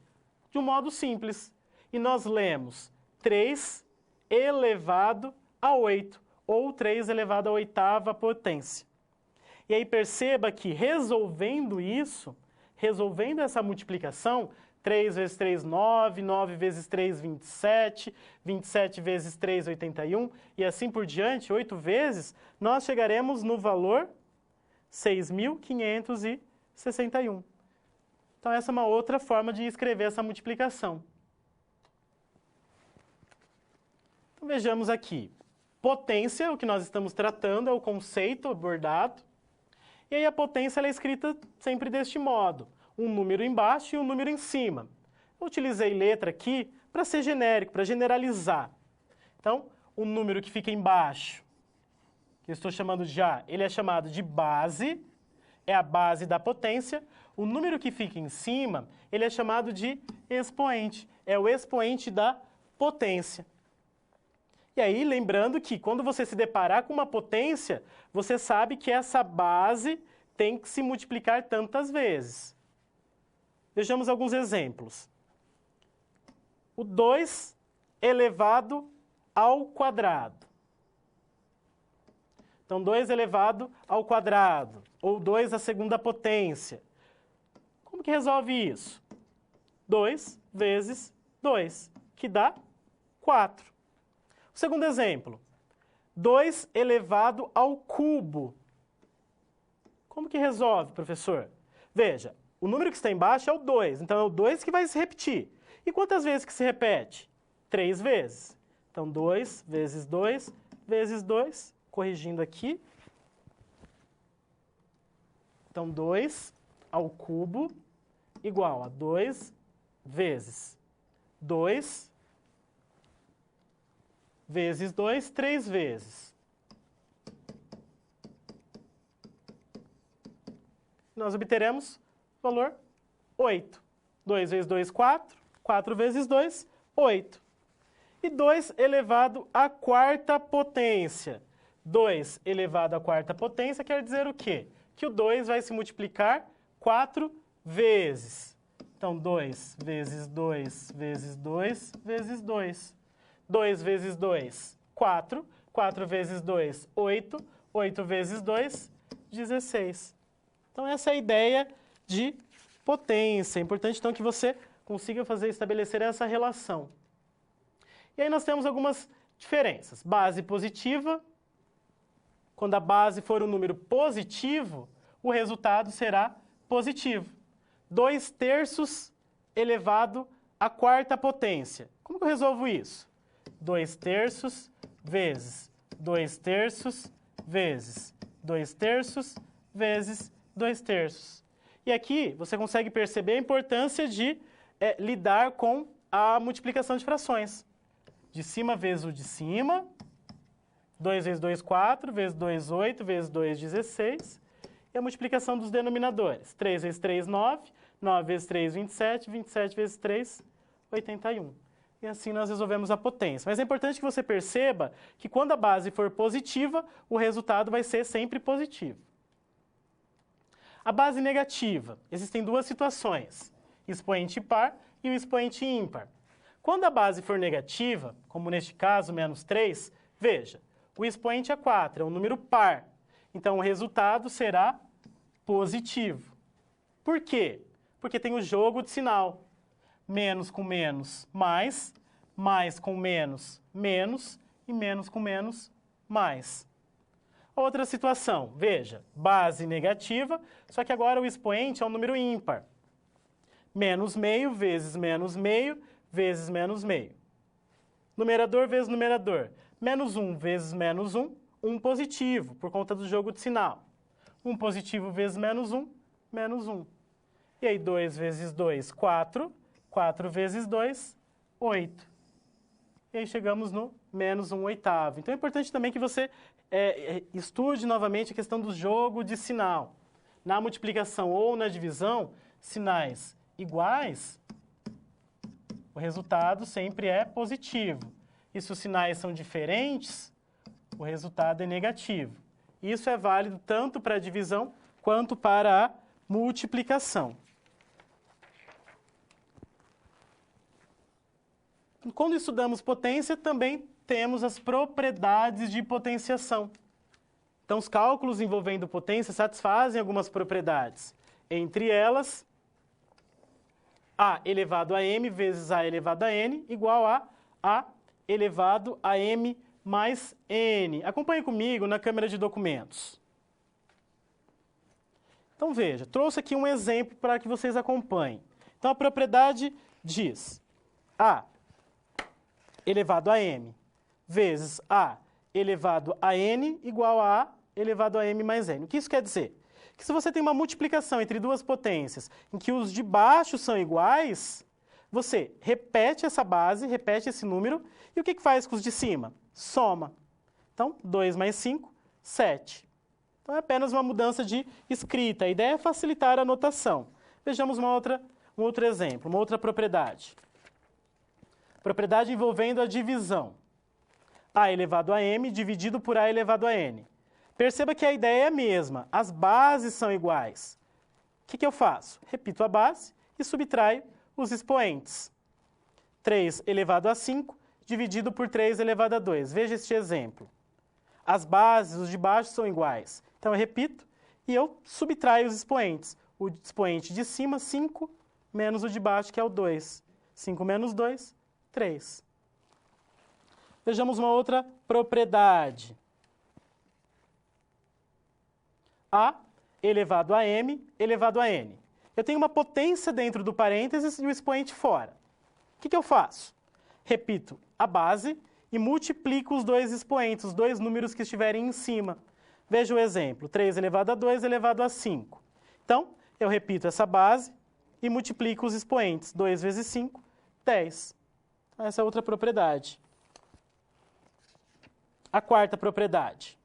de um modo simples. E nós lemos 3 elevado a 8, ou 3 elevado à oitava potência. E aí perceba que resolvendo essa multiplicação, 3 vezes 3, 9, 9 vezes 3, 27, 27 vezes 3, 81, e assim por diante, 8 vezes, nós chegaremos no valor 6.561. Então, essa é uma outra forma de escrever essa multiplicação. Então, vejamos aqui. Potência, o que nós estamos tratando, é o conceito abordado. E aí a potência ela é escrita sempre deste modo. Um número embaixo e um número em cima. Eu utilizei letra aqui para ser genérico, para generalizar. Então, o número que fica embaixo, que eu estou chamando de A, ele é chamado de base, é a base da potência. O número que fica em cima, ele é chamado de expoente, é o expoente da potência. E aí, lembrando que quando você se deparar com uma potência, você sabe que essa base tem que se multiplicar tantas vezes. Vejamos alguns exemplos. O 2 elevado ao quadrado. Então, 2 elevado ao quadrado, ou 2 à segunda potência. Como que resolve isso? 2 vezes 2, que dá 4. O segundo exemplo, 2 elevado ao cubo. Como que resolve, professor? Veja, o número que está embaixo é o 2, então é o 2 que vai se repetir. E quantas vezes que se repete? 3 vezes. Então, 2 vezes 2 vezes 2, corrigindo aqui. Então, 2 ao cubo igual a 2 vezes 2 vezes 2, 3 vezes. nós obteremos o valor 8. 2 vezes 2, 4. 4 vezes 2, 8. E 2 elevado à quarta potência. 2 elevado à quarta potência quer dizer o quê? Que o 2 vai se multiplicar 4 vezes. Então, 2 vezes 2 vezes 2 vezes 2. 2 vezes 2, 4. 4 vezes 2, 8. 8 vezes 2, 16. Então, essa é a ideia de potência. É importante, então, que você consiga estabelecer essa relação. E aí nós temos algumas diferenças. Base positiva. Quando a base for um número positivo, o resultado será positivo. 2/3 elevado à quarta potência. Como que eu resolvo isso? 2/3 vezes 2/3 vezes 2/3 vezes 2/3. E aqui você consegue perceber a importância de lidar com a multiplicação de frações. De cima vezes o de cima. 2 vezes 2, 4, vezes 2, 8, vezes 2, 16. E a multiplicação dos denominadores. 3 vezes 3, 9. 9 vezes 3, 27. 27 vezes 3, 81. E assim nós resolvemos a potência. Mas é importante que você perceba que quando a base for positiva, o resultado vai ser sempre positivo. A base negativa. Existem duas situações. Expoente par e o expoente ímpar. Quando a base for negativa, como neste caso, menos 3, veja, o expoente é 4, é um número par. Então, o resultado será positivo. Por quê? Porque tem o jogo de sinal. Menos com menos, mais com menos, menos, e menos com menos, mais. Outra situação, veja, base negativa, só que agora o expoente é um número ímpar. Menos meio vezes menos meio vezes menos meio. Numerador vezes numerador. Menos 1 vezes menos 1, 1 positivo, por conta do jogo de sinal. 1 positivo vezes menos 1, menos 1. E aí 2 vezes 2, 4. 4 vezes 2, 8. E aí chegamos no menos 1/8. Então é importante também que você estude novamente a questão do jogo de sinal. Na multiplicação ou na divisão, sinais iguais, o resultado sempre é positivo. E se os sinais são diferentes, o resultado é negativo. Isso é válido tanto para a divisão quanto para a multiplicação. Quando estudamos potência, também temos as propriedades de potenciação. Então, os cálculos envolvendo potência satisfazem algumas propriedades. Entre elas, A elevado a m vezes A elevado a n igual a A elevado a m mais n. Acompanhe comigo na câmera de documentos. Então, veja, trouxe aqui um exemplo para que vocês acompanhem. Então, a propriedade diz A elevado a m vezes A elevado a n igual a A elevado a m mais n. O que isso quer dizer? Que se você tem uma multiplicação entre duas potências em que os de baixo são iguais, você repete essa base, repete esse número, e o que faz com os de cima? Soma. Então, 2 mais 5, 7. Então, é apenas uma mudança de escrita. A ideia é facilitar a notação. Vejamos um outro exemplo, uma outra propriedade. Propriedade envolvendo a divisão. A elevado a m dividido por A elevado a n. Perceba que a ideia é a mesma, as bases são iguais. O que eu faço? Repito a base e subtraio os expoentes. 3 elevado a 5 dividido por 3 elevado a 2. Veja este exemplo. As bases, os de baixo, são iguais. Então, eu repito e eu subtraio os expoentes. O expoente de cima, 5, menos o de baixo, que é o 2. 5 menos 2, 3. Vejamos uma outra propriedade. A elevado a m elevado a n. Eu tenho uma potência dentro do parênteses e o expoente fora. O que eu faço? Repito a base e multiplico os dois expoentes, os dois números que estiverem em cima. Veja o exemplo, 3 elevado a 2 elevado a 5. Então, eu repito essa base e multiplico os expoentes. 2 vezes 5, 10. Então, essa é outra propriedade. A quarta propriedade.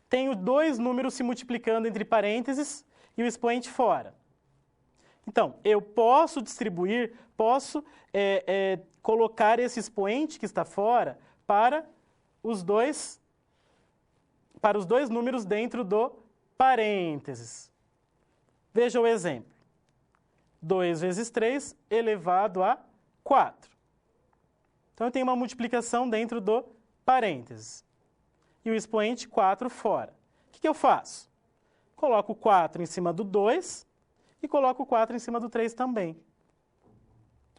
Tenho dois números se multiplicando entre parênteses e o expoente fora. Então, eu posso distribuir, posso colocar esse expoente que está fora para os dois números dentro do parênteses. Veja o exemplo. 2 vezes 3 elevado a 4. Então, eu tenho uma multiplicação dentro do parênteses. E o expoente 4 fora. O que eu faço? Coloco o 4 em cima do 2 e coloco o 4 em cima do 3 também.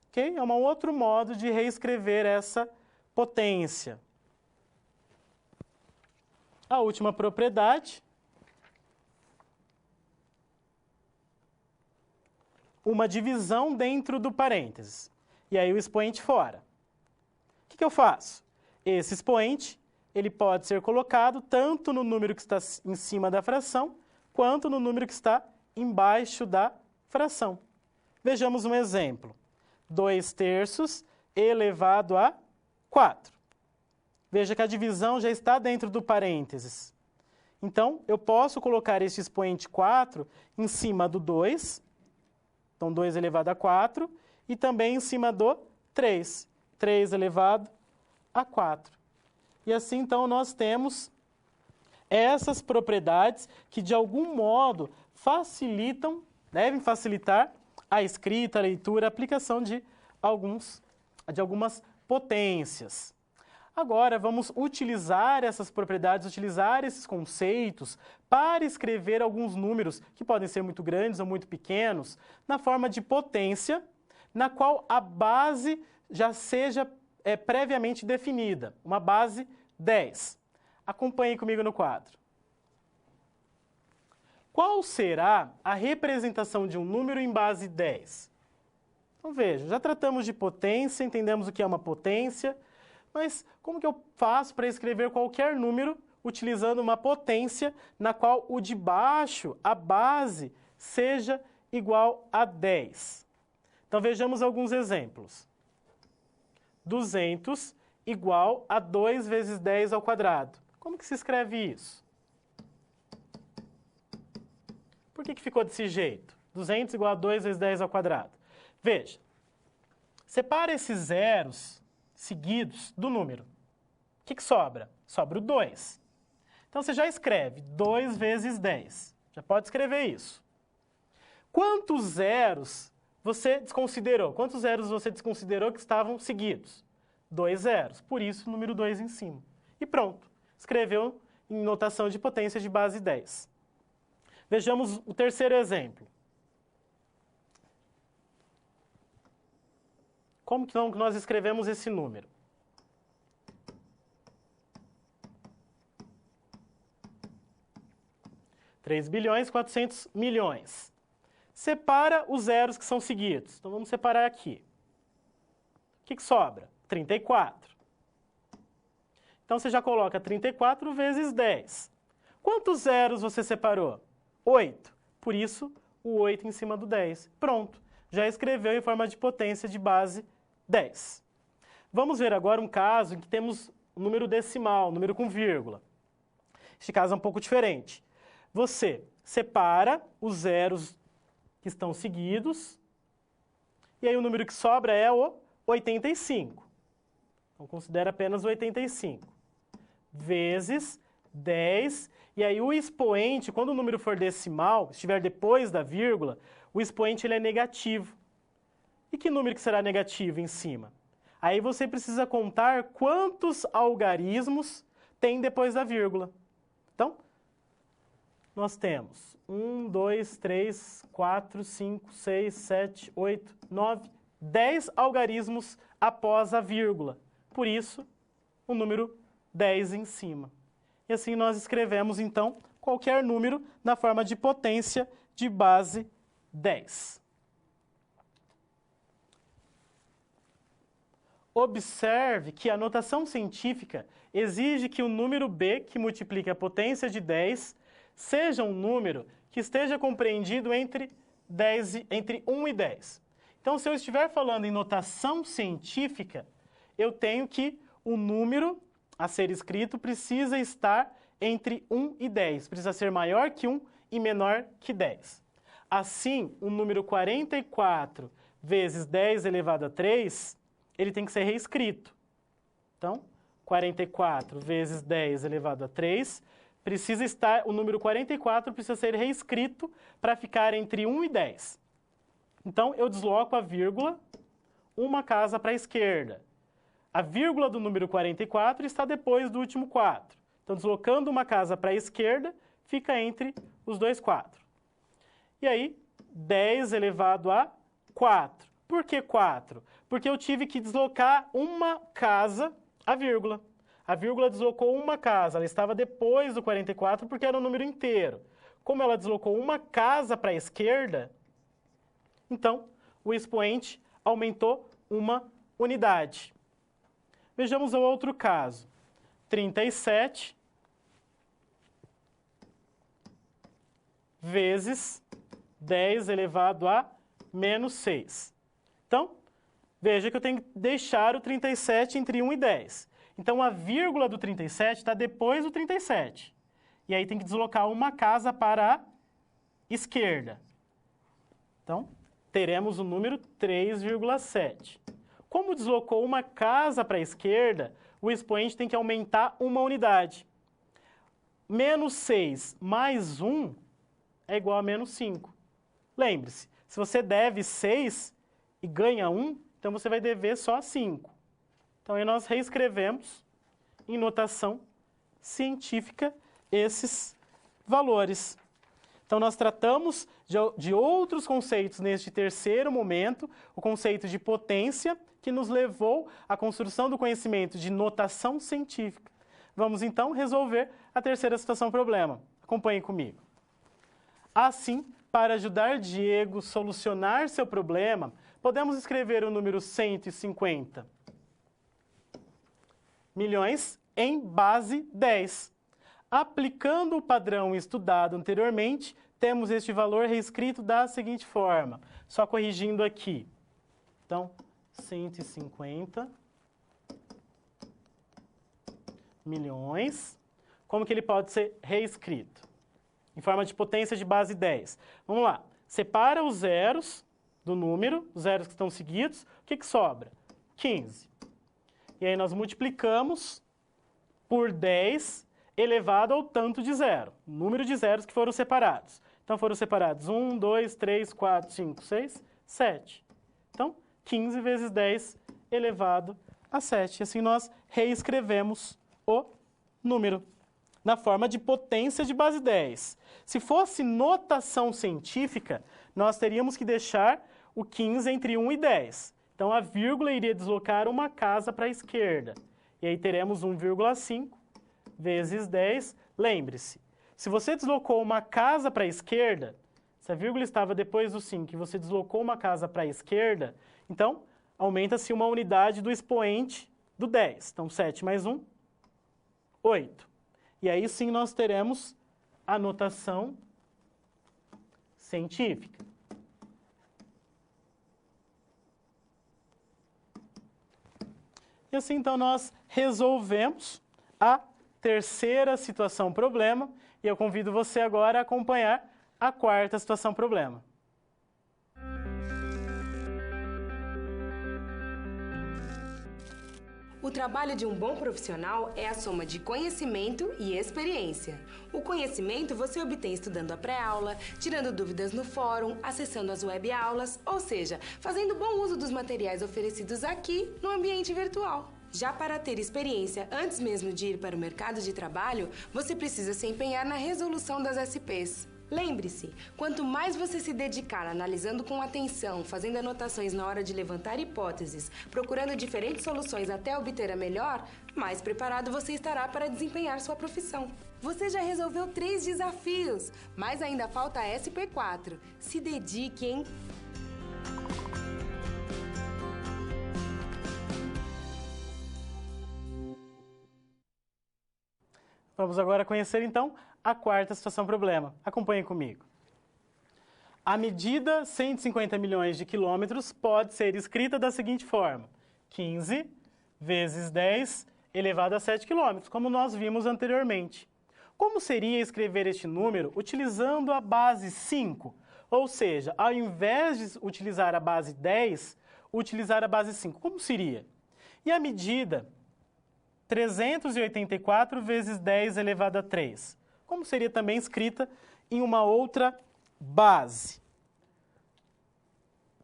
Ok? É um outro modo de reescrever essa potência. A última propriedade. Uma divisão dentro do parênteses. E aí o expoente fora. O que eu faço? Esse expoente, ele pode ser colocado tanto no número que está em cima da fração, quanto no número que está embaixo da fração. Vejamos um exemplo. 2/3 elevado a 4. Veja que a divisão já está dentro do parênteses. Então, eu posso colocar este expoente 4 em cima do 2, então 2 elevado a 4, e também em cima do 3, 3 elevado a 4. E assim, então, nós temos essas propriedades que, de algum modo, devem facilitar a escrita, a leitura, a aplicação de algumas potências. Agora, vamos utilizar essas propriedades, utilizar esses conceitos para escrever alguns números que podem ser muito grandes ou muito pequenos, na forma de potência, na qual a base já seja previamente definida, uma base 10. Acompanhe comigo no quadro. Qual será a representação de um número em base 10? Então veja, já tratamos de potência, entendemos o que é uma potência, mas como que eu faço para escrever qualquer número utilizando uma potência na qual o de baixo, a base, seja igual a 10? Então vejamos alguns exemplos. 200 igual a 2 vezes 10 ao quadrado. Como que se escreve isso? Por que ficou desse jeito? 200 igual a 2 vezes 10 ao quadrado. Veja, separa esses zeros seguidos do número. O que sobra? Sobra o 2. Então, você já escreve 2 vezes 10. Já pode escrever isso. Quantos zeros você desconsiderou? Quantos zeros você desconsiderou que estavam seguidos? 2 zeros. Por isso, o número 2 em cima. E pronto. Escreveu em notação de potência de base 10. Vejamos o terceiro exemplo. Como que nós escrevemos esse número? $3.400.000.000. Separa os zeros que são seguidos. Então, vamos separar aqui. O que sobra? 34. Então, você já coloca 34 vezes 10. Quantos zeros você separou? 8. Por isso, o 8 em cima do 10. Pronto. Já escreveu em forma de potência de base 10. Vamos ver agora um caso em que temos um número decimal, um número com vírgula. Este caso é um pouco diferente. Você separa os zeros que estão seguidos, e aí o número que sobra é o 85. Então, considera apenas o 85. Vezes 10, e aí o expoente, quando o número for decimal, estiver depois da vírgula, o expoente ele é negativo. E que número que será negativo em cima? Aí você precisa contar quantos algarismos tem depois da vírgula. Então, nós temos 1, 2, 3, 4, 5, 6, 7, 8, 9, 10 algarismos após a vírgula. Por isso, o número 10 em cima. E assim nós escrevemos, então, qualquer número na forma de potência de base 10. Observe que a notação científica exige que o número b, que multiplica a potência de 10, seja um número que esteja compreendido entre 1 e 10. Então, se eu estiver falando em notação científica, eu tenho que o número a ser escrito precisa estar entre 1 e 10. Precisa ser maior que 1 e menor que 10. Assim, o número 44 vezes 10 elevado a 3, ele tem que ser reescrito. Então, 44 vezes 10 elevado a 3, o número 44 precisa ser reescrito para ficar entre 1 e 10. Então, eu desloco a vírgula uma casa para a esquerda. A vírgula do número 44 está depois do último 4. Então, deslocando uma casa para a esquerda, fica entre os dois 4. E aí, 10 elevado a 4. Por que 4? Porque eu tive que deslocar uma casa, a vírgula. A vírgula deslocou uma casa, ela estava depois do 44 porque era um número inteiro. Como ela deslocou uma casa para a esquerda, então o expoente aumentou uma unidade. Vejamos o outro caso. 37 vezes 10 elevado a menos 6. Então, veja que eu tenho que deixar o 37 entre 1 e 10. Então, a vírgula do 37 está depois do 37. E aí tem que deslocar uma casa para a esquerda. Então, teremos o número 3,7. Como deslocou uma casa para a esquerda, o expoente tem que aumentar uma unidade. Menos 6 mais 1 é igual a menos 5. Lembre-se, se você deve 6 e ganha 1, então você vai dever só 5. Então, aí nós reescrevemos em notação científica esses valores. Então, nós tratamos de outros conceitos neste terceiro momento, o conceito de potência, que nos levou à construção do conhecimento de notação científica. Vamos, então, resolver a terceira situação problema. Acompanhem comigo. Assim, para ajudar Diego a solucionar seu problema, podemos escrever o número 150 milhões em base 10. Aplicando o padrão estudado anteriormente, temos este valor reescrito da seguinte forma, só corrigindo aqui. Então, 150 milhões. Como que ele pode ser reescrito? Em forma de potência de base 10. Vamos lá. Separa os zeros do número, os zeros que estão seguidos. O que sobra? 15. E aí nós multiplicamos por 10 elevado ao tanto de zero. O número de zeros que foram separados. Então, foram separados 1, 2, 3, 4, 5, 6, 7. Então, 15 vezes 10 elevado a 7. E assim nós reescrevemos o número na forma de potência de base 10. Se fosse notação científica, nós teríamos que deixar o 15 entre 1 e 10. Então, a vírgula iria deslocar uma casa para a esquerda. E aí teremos 1,5 vezes 10. Lembre-se, se você deslocou uma casa para a esquerda, se a vírgula estava depois do 5 e você deslocou uma casa para a esquerda, então, aumenta-se uma unidade do expoente do 10. Então, 7 mais 1, 8. E aí sim nós teremos a notação científica. E assim, então, nós resolvemos a terceira situação problema e eu convido você agora a acompanhar a quarta situação problema. O trabalho de um bom profissional é a soma de conhecimento e experiência. O conhecimento você obtém estudando a pré-aula, tirando dúvidas no fórum, acessando as web-aulas, ou seja, fazendo bom uso dos materiais oferecidos aqui no ambiente virtual. Já para ter experiência antes mesmo de ir para o mercado de trabalho, você precisa se empenhar na resolução das SPs. Lembre-se, quanto mais você se dedicar analisando com atenção, fazendo anotações na hora de levantar hipóteses, procurando diferentes soluções até obter a melhor, mais preparado você estará para desempenhar sua profissão. Você já resolveu 3 desafios, mas ainda falta a SP4. Se dedique, hein? Vamos agora conhecer, então, a quarta situação problema. Acompanhem comigo. A medida 150 milhões de quilômetros pode ser escrita da seguinte forma. 15 vezes 10 elevado a 7 quilômetros, como nós vimos anteriormente. Como seria escrever este número utilizando a base 5? Ou seja, ao invés de utilizar a base 10, utilizar a base 5. Como seria? E a medida 384 vezes 10 elevado a 3. Como seria também escrita em uma outra base?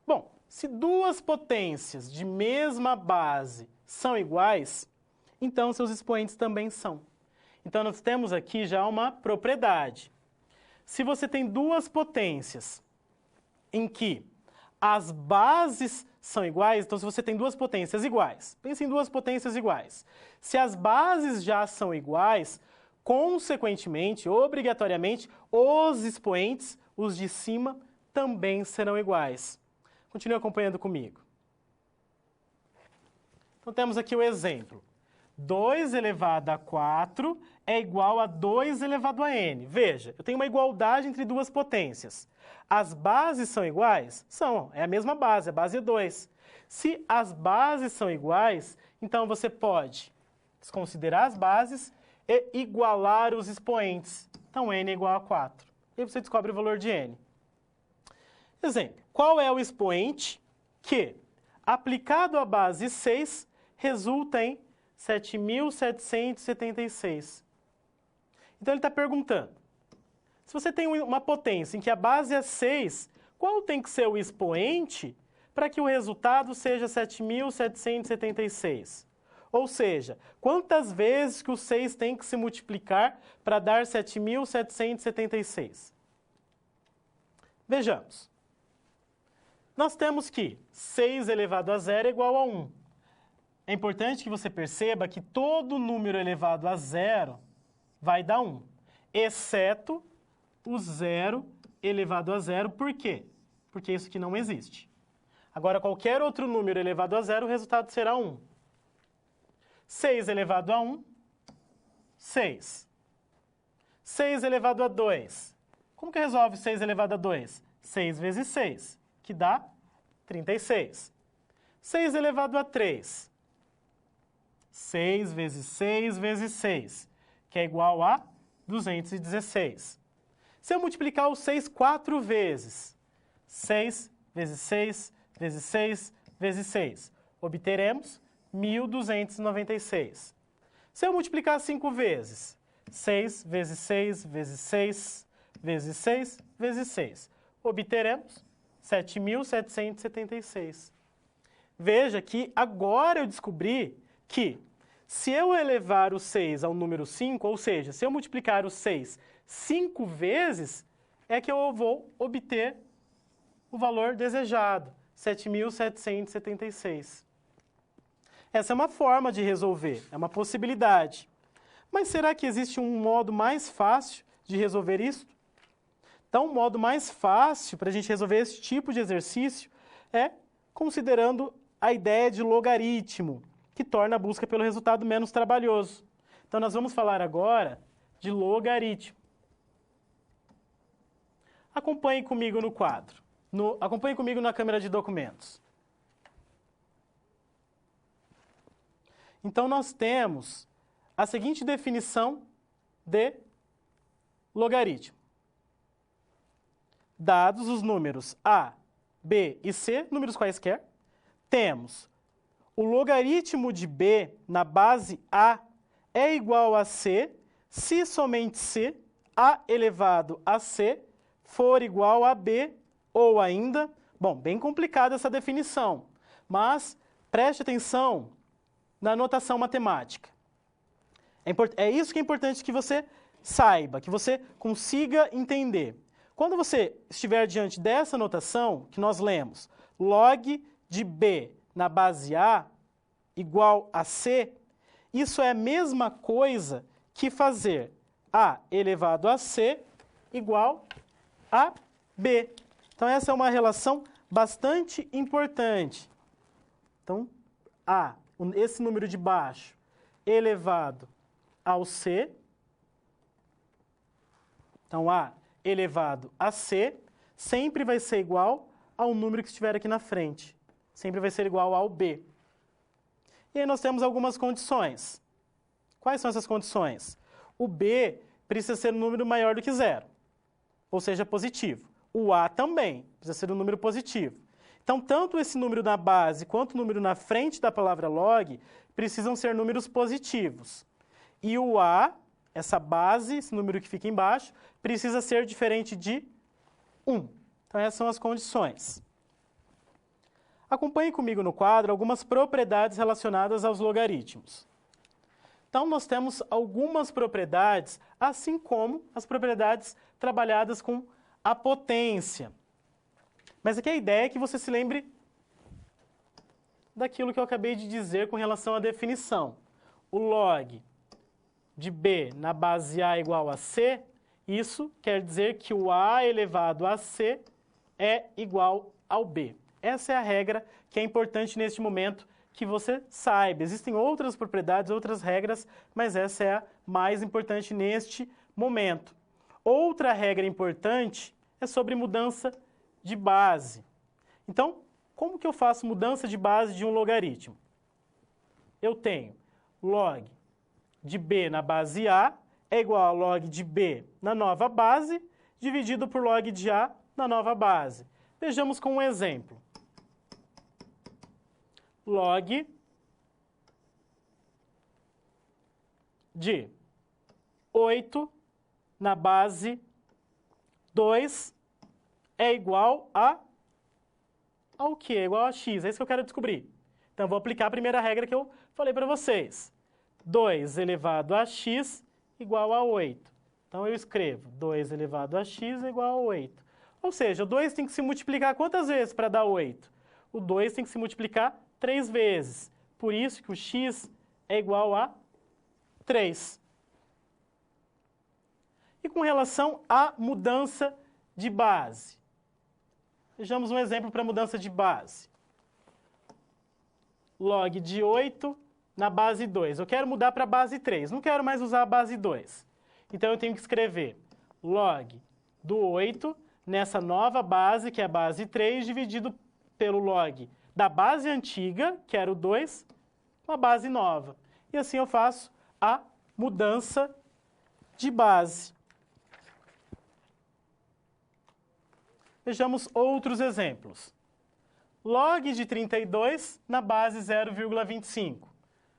Bom, se duas potências de mesma base são iguais, então seus expoentes também são. Então nós temos aqui já uma propriedade. Se você tem duas potências em que as bases são iguais, então se você tem duas potências iguais, pense em duas potências iguais. Se as bases já são iguais, consequentemente, obrigatoriamente, os expoentes, os de cima, também serão iguais. Continue acompanhando comigo. Então temos aqui o exemplo. 2 elevado a 4 é igual a 2 elevado a n. Veja, eu tenho uma igualdade entre duas potências. As bases são iguais? São, é a mesma base, a base é 2. Se as bases são iguais, então você pode desconsiderar as bases e igualar os expoentes. Então, n é igual a 4. E aí você descobre o valor de n. Exemplo, qual é o expoente que, aplicado à base 6, resulta em 7.776? Então, ele está perguntando, se você tem uma potência em que a base é 6, qual tem que ser o expoente para que o resultado seja 7.776? Ou seja, quantas vezes que o 6 tem que se multiplicar para dar 7.776? Vejamos. Nós temos que 6 elevado a 0 é igual a 1. É importante que você perceba que todo número elevado a 0 vai dar 1, exceto o 0 elevado a 0. Por quê? Porque isso aqui não existe. Agora, qualquer outro número elevado a 0, o resultado será 1. 6 elevado a 1, 6. 6 elevado a 2. Como que resolve 6 elevado a 2? 6 vezes 6, que dá 36. 6 elevado a 3. 6 vezes 6 vezes 6, que é igual a 216. Se eu multiplicar o 6 4 vezes, 6 vezes 6 vezes 6 vezes 6, obteremos 1.296. Se eu multiplicar 5 vezes, 6 vezes 6 vezes 6 vezes 6 vezes 6, obteremos 7.776. Veja que agora eu descobri que se eu elevar o 6 ao número 5, ou seja, se eu multiplicar o 6 5 vezes, é que eu vou obter o valor desejado, 7.776. Essa é uma forma de resolver, é uma possibilidade. Mas será que existe um modo mais fácil de resolver isso? Então, o modo mais fácil para a gente resolver esse tipo de exercício é considerando a ideia de logaritmo, que torna a busca pelo resultado menos trabalhoso. Então, nós vamos falar agora de logaritmo. Acompanhe comigo no quadro. Acompanhe comigo na câmera de documentos. Então, nós temos a seguinte definição de logaritmo. Dados os números A, B e C, números quaisquer, temos o logaritmo de B na base A é igual a C se somente C, A elevado a C, for igual a B ou ainda... Bom, bem complicada essa definição, mas preste atenção na notação matemática. É isso que é importante que você saiba, que você consiga entender. Quando você estiver diante dessa notação, que nós lemos, log de B na base A igual a C, isso é a mesma coisa que fazer A elevado a C igual a B. Então, essa é uma relação bastante importante. Então, A, esse número de baixo, elevado ao C. Então, A elevado a C sempre vai ser igual ao número que estiver aqui na frente. Sempre vai ser igual ao B. E aí nós temos algumas condições. Quais são essas condições? O B precisa ser um número maior do que 0, ou seja, positivo. O A também precisa ser um número positivo. Então, tanto esse número na base quanto o número na frente da palavra log precisam ser números positivos. E o A, essa base, esse número que fica embaixo, precisa ser diferente de 1. Então, essas são as condições. Acompanhe comigo no quadro algumas propriedades relacionadas aos logaritmos. Então, nós temos algumas propriedades, assim como as propriedades trabalhadas com a potência. Mas aqui a ideia é que você se lembre daquilo que eu acabei de dizer com relação à definição. O log de b na base a igual a c, isso quer dizer que o a elevado a c é igual ao b. Essa é a regra que é importante neste momento que você saiba. Existem outras propriedades, outras regras, mas essa é a mais importante neste momento. Outra regra importante é sobre mudança de base. Então, como que eu faço mudança de base de um logaritmo? Eu tenho log de b na base a é igual a log de b na nova base, dividido por log de a na nova base. Vejamos com um exemplo. Log de 8 na base 2 é igual ao quê? É igual a x. É isso que eu quero descobrir. Então, eu vou aplicar a primeira regra que eu falei para vocês. 2 elevado a x igual a 8. Então, eu escrevo 2 elevado a x é igual a 8. Ou seja, o 2 tem que se multiplicar quantas vezes para dar 8? O 2 tem que se multiplicar 3 vezes. Por isso que o x é igual a 3. E com relação à mudança de base. Vejamos um exemplo para mudança de base. Log de 8 na base 2. Eu quero mudar para a base 3. Não quero mais usar a base 2. Então, eu tenho que escrever log do 8 nessa nova base, que é a base 3, dividido pelo log da base antiga, que era o 2, com a base nova. E assim eu faço a mudança de base. Vejamos outros exemplos. Log de 32 na base 0,25.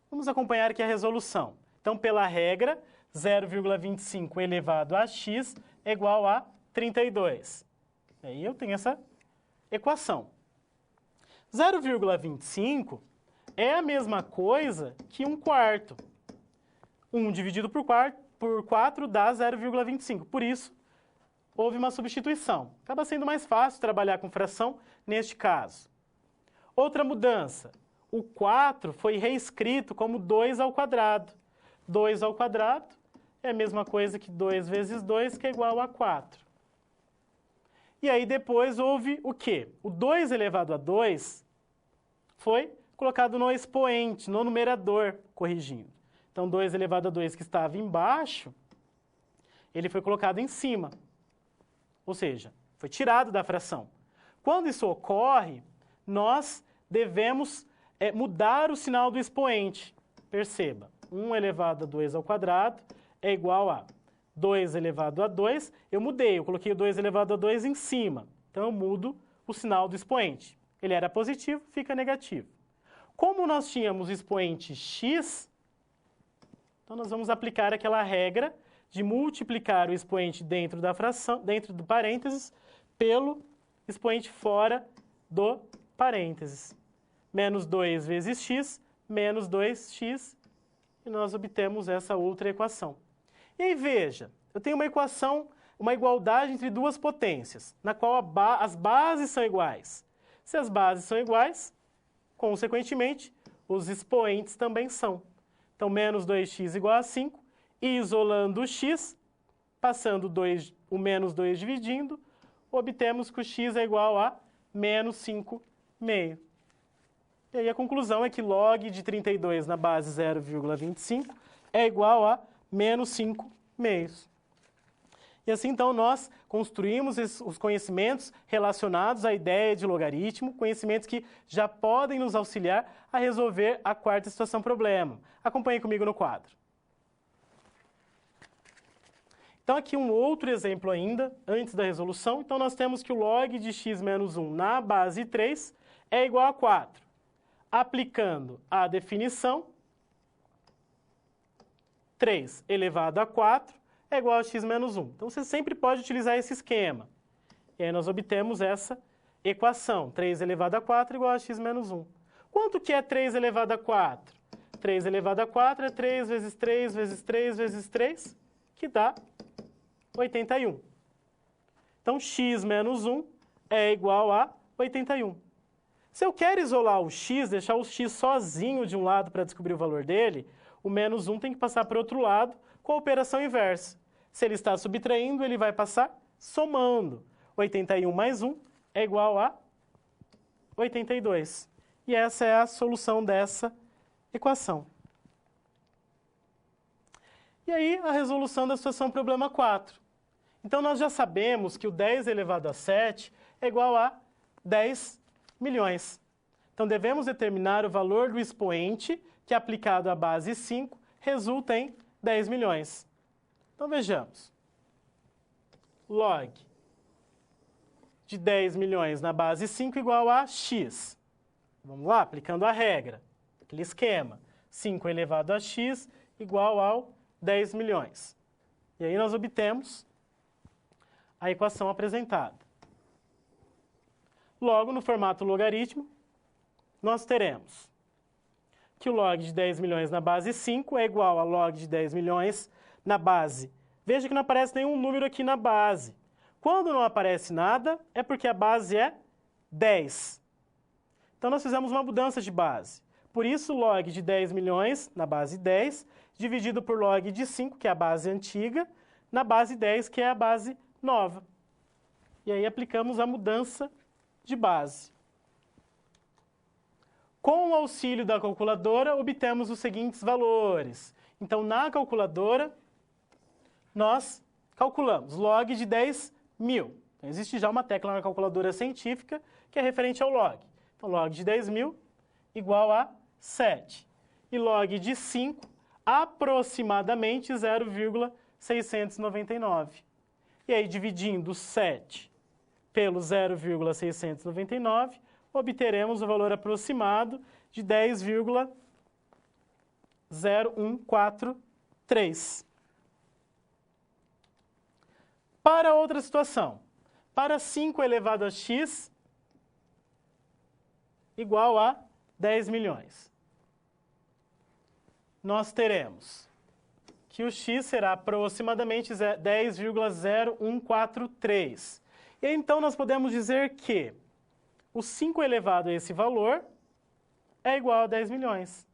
Vamos acompanhar aqui a resolução. Então, pela regra, 0,25 elevado a x é igual a 32. E aí eu tenho essa equação. 0,25 é a mesma coisa que 1/4. 1 dividido por 4 dá 0,25. Por isso, houve uma substituição. Acaba sendo mais fácil trabalhar com fração neste caso. Outra mudança. O 4 foi reescrito como 2 ao quadrado. 2 ao quadrado é a mesma coisa que 2 vezes 2, que é igual a 4. E aí depois houve o quê? O 2 elevado a 2 foi colocado no expoente, no numerador, corrigindo. Então, 2 elevado a 2, que estava embaixo, ele foi colocado em cima. Ou seja, foi tirado da fração. Quando isso ocorre, nós devemos mudar o sinal do expoente. Perceba, 1 elevado a 2 ao quadrado é igual a 2 elevado a 2. Eu mudei, eu coloquei o 2 elevado a 2 em cima. Então, eu mudo o sinal do expoente. Ele era positivo, fica negativo. Como nós tínhamos o expoente x, então nós vamos aplicar aquela regra de multiplicar o expoente dentro da fração, dentro do parênteses, pelo expoente fora do parênteses. Menos 2 vezes x, menos 2x, e nós obtemos essa outra equação. E aí, veja, eu tenho uma equação, uma igualdade entre duas potências, na qual as bases são iguais. Se as bases são iguais, consequentemente, os expoentes também são. Então, menos 2x igual a 5, e isolando o x, passando o menos 2 dividindo, obtemos que o x é igual a menos 5/2. E aí a conclusão é que log de 32 na base 0,25 é igual a menos 5/2. E assim, então, nós construímos os conhecimentos relacionados à ideia de logaritmo, conhecimentos que já podem nos auxiliar a resolver a quarta situação problema. Acompanhe comigo no quadro. Então, aqui um outro exemplo ainda, antes da resolução. Então, nós temos que o log de x menos 1 na base 3 é igual a 4. Aplicando a definição, 3 elevado a 4 é igual a x menos 1. Então, você sempre pode utilizar esse esquema. E aí, nós obtemos essa equação. 3 elevado a 4 é igual a x menos 1. Quanto que é 3 elevado a 4? 3 elevado a 4 é 3 vezes 3 vezes 3 vezes 3, que dá 81. Então, x menos 1 é igual a 81. Se eu quero isolar o x, deixar o x sozinho de um lado para descobrir o valor dele, o menos 1 tem que passar para o outro lado com a operação inversa. Se ele está subtraindo, ele vai passar somando. 81 mais 1 é igual a 82. E essa é a solução dessa equação. E aí, a resolução da situação problema 4. Então, nós já sabemos que o 10 elevado a 7 é igual a 10 milhões. Então, devemos determinar o valor do expoente que, aplicado à base 5, resulta em 10 milhões. Então, vejamos. Log de 10 milhões na base 5 igual a x. Vamos lá, aplicando a regra, aquele esquema. 5 elevado a x igual ao 10 milhões. E aí nós obtemos a equação apresentada. Logo, no formato logaritmo, nós teremos que o log de 10 milhões na base 5 é igual a log de 10 milhões na base. Veja que não aparece nenhum número aqui na base. Quando não aparece nada, é porque a base é 10. Então, nós fizemos uma mudança de base. Por isso, log de 10 milhões na base 10, dividido por log de 5, que é a base antiga, na base 10, que é a base nova. E aí, aplicamos a mudança de base. Com o auxílio da calculadora, obtemos os seguintes valores. Então, na calculadora, nós calculamos log de 10 mil. Então, existe já uma tecla na calculadora científica que é referente ao log. Então, log de 10 mil igual a 7. E log de 5, aproximadamente 0,699. E aí, dividindo 7 pelo 0,699, obteremos o valor aproximado de 10,0143. Para outra situação, para 5 elevado a x igual a 10 milhões. Nós teremos que o x será aproximadamente 10,0143. E então nós podemos dizer que o 5 elevado a esse valor é igual a 10 milhões,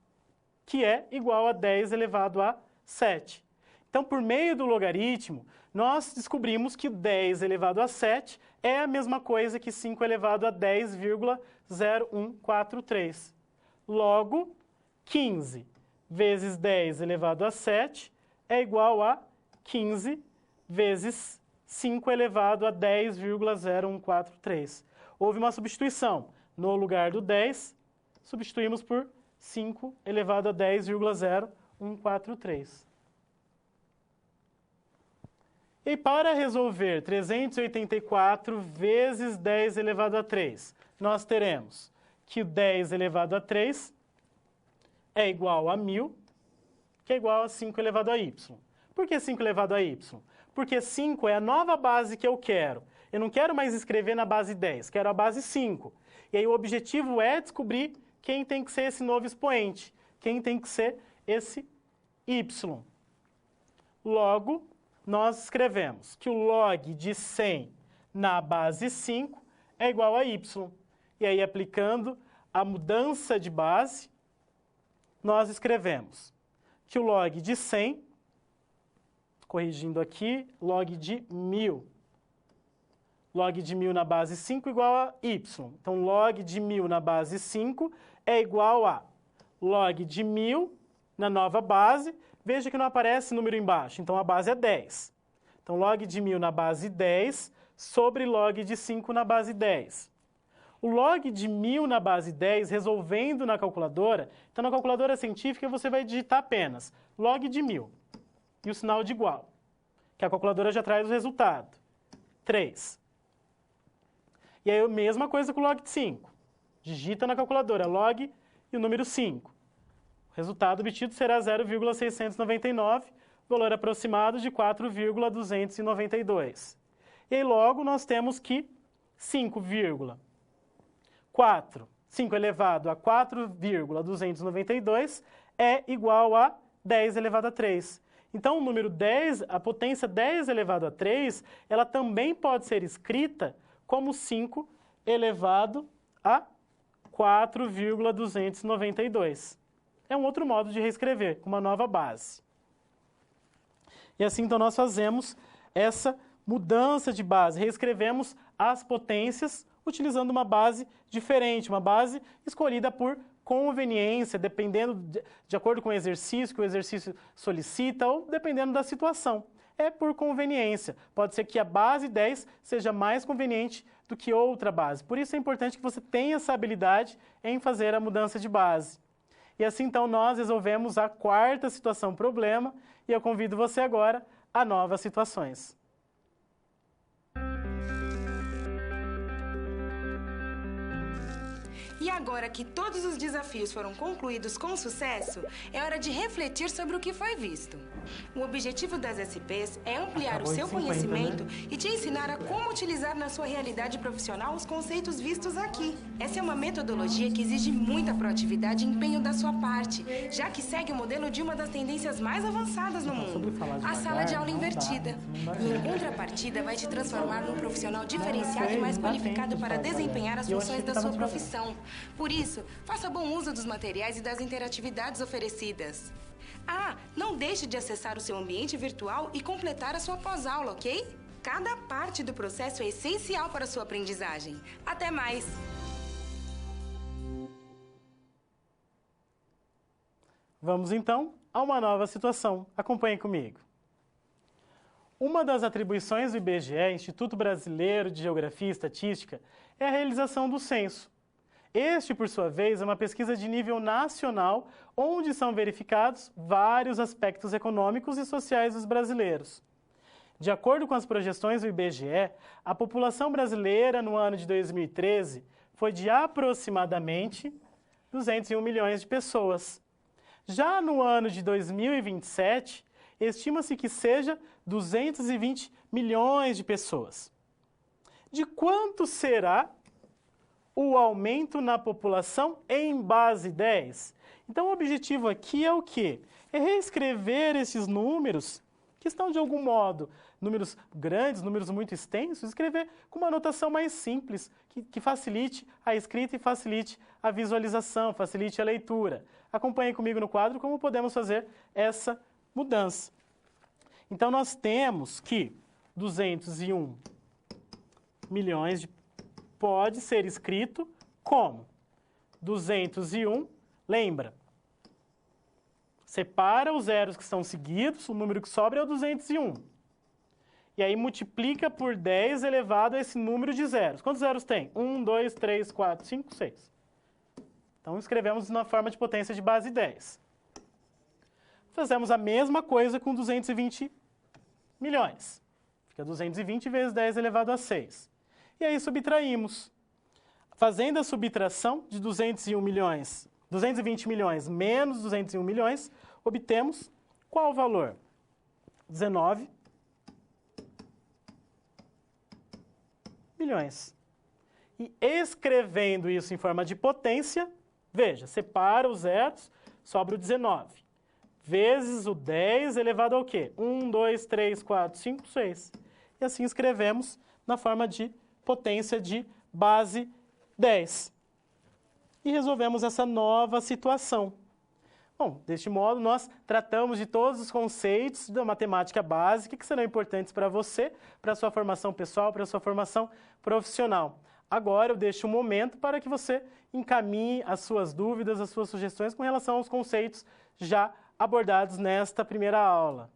que é igual a 10 elevado a 7. Então, por meio do logaritmo, nós descobrimos que 10 elevado a 7 é a mesma coisa que 5 elevado a 10,0143. Logo, 15 vezes 10 elevado a 7 é igual a 15 vezes 5 elevado a 10,0143. Houve uma substituição. No lugar do 10, substituímos por 5 elevado a 10,0143. E para resolver 384 vezes 10 elevado a 3, nós teremos que 10 elevado a 3 é igual a 1000, que é igual a 5 elevado a y. Por que 5 elevado a y? Porque 5 é a nova base que eu quero. Eu não quero mais escrever na base 10, quero a base 5. E aí o objetivo é descobrir quem tem que ser esse novo expoente, quem tem que ser esse y. Logo, nós escrevemos que o log de 100 na base 5 é igual a y. E aí, aplicando a mudança de base, nós escrevemos que o log de 100, corrigindo aqui, log de 1000. Log de 1000 na base 5 igual a y. Então, log de 1000 na base 5 é igual a log de 1000 na nova base. Veja que não aparece número embaixo, então a base é 10. Então, log de 1000 na base 10 sobre log de 5 na base 10. O log de 1000 na base 10, resolvendo na calculadora, então na calculadora científica você vai digitar apenas log de 1000 e o sinal de igual, que a calculadora já traz o resultado. 3. E aí, a mesma coisa com o log de 5. Digita na calculadora log e o número 5. O resultado obtido será 0,699, valor aproximado de 4,292. E aí, logo, nós temos que 5 elevado a 4,292 é igual a 10 elevado a 3. Então, o número 10, a potência 10 elevado a 3, ela também pode ser escrita como 5 elevado a 4,292. É um outro modo de reescrever, com uma nova base. E assim, então, nós fazemos essa mudança de base. Reescrevemos as potências utilizando uma base diferente, uma base escolhida por conveniência, dependendo de acordo com o exercício que o exercício solicita ou dependendo da situação. É por conveniência. Pode ser que a base 10 seja mais conveniente do que outra base. Por isso é importante que você tenha essa habilidade em fazer a mudança de base. E assim, então, nós resolvemos a quarta situação problema e eu convido você agora a novas situações. E agora que todos os desafios foram concluídos com sucesso, é hora de refletir sobre o que foi visto. O objetivo das SPs é ampliar o seu conhecimento e te ensinar a como utilizar na sua realidade profissional os conceitos vistos aqui. Essa é uma metodologia que exige muita proatividade e empenho da sua parte, já que segue o modelo de uma das tendências mais avançadas no mundo, a sala de aula invertida. E em contrapartida, vai te transformar num profissional diferenciado e mais qualificado para desempenhar as funções da sua profissão. Por isso, faça bom uso dos materiais e das interatividades oferecidas. Ah, não deixe de acessar o seu ambiente virtual e completar a sua pós-aula, ok? Cada parte do processo é essencial para a sua aprendizagem. Até mais! Vamos, então, a uma nova situação. Acompanhe comigo. Uma das atribuições do IBGE, Instituto Brasileiro de Geografia e Estatística, é a realização do censo. Este, por sua vez, é uma pesquisa de nível nacional, onde são verificados vários aspectos econômicos e sociais dos brasileiros. De acordo com as projeções do IBGE, a população brasileira no ano de 2013 foi de aproximadamente 201 milhões de pessoas. Já no ano de 2027, estima-se que seja 220 milhões de pessoas. De quanto será o aumento na população em base 10? Então, o objetivo aqui é o quê? É reescrever esses números, que estão de algum modo, números grandes, números muito extensos, escrever com uma notação mais simples, que facilite a escrita e facilite a visualização, facilite a leitura. Acompanhe comigo no quadro como podemos fazer essa mudança. Então, nós temos que 201 milhões pode ser escrito como 201, lembra, separa os zeros que estão seguidos, o número que sobra é o 201. E aí multiplica por 10 elevado a esse número de zeros. Quantos zeros tem? 1, 2, 3, 4, 5, 6. Então, escrevemos na forma de potência de base 10. Fazemos a mesma coisa com 220 milhões. Fica 220 vezes 10 elevado a 6. E aí subtraímos. Fazendo a subtração de 220 milhões menos 201 milhões, obtemos qual valor? 19 milhões. E escrevendo isso em forma de potência, veja, separa os zeros, sobra o 19. Vezes o 10 elevado ao quê? 1, 2, 3, 4, 5, 6. E assim escrevemos na forma de potência de base 10. E resolvemos essa nova situação. Bom, deste modo, nós tratamos de todos os conceitos da matemática básica que serão importantes para você, para a sua formação pessoal, para a sua formação profissional. Agora eu deixo um momento para que você encaminhe as suas dúvidas, as suas sugestões com relação aos conceitos já abordados nesta primeira aula.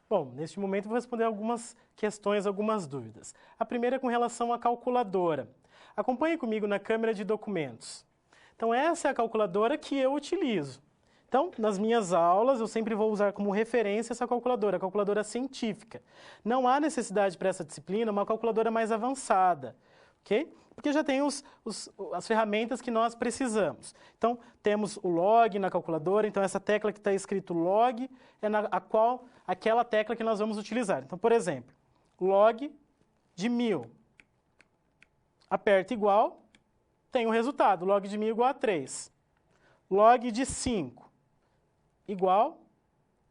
Bom, neste momento eu vou responder algumas questões, algumas dúvidas. A primeira é com relação à calculadora. Acompanhe comigo na câmera de documentos. Então, essa é a calculadora que eu utilizo. Então, nas minhas aulas, eu sempre vou usar como referência essa calculadora, a calculadora científica. Não há necessidade para essa disciplina uma calculadora mais avançada, ok? Porque já tem as ferramentas que nós precisamos. Então, temos o log na calculadora, então essa tecla que está escrito log é aquela tecla que nós vamos utilizar. Então, por exemplo, log de 1000. Aperta igual, tem o resultado, log de 1000 igual a 3. Log de 5 igual,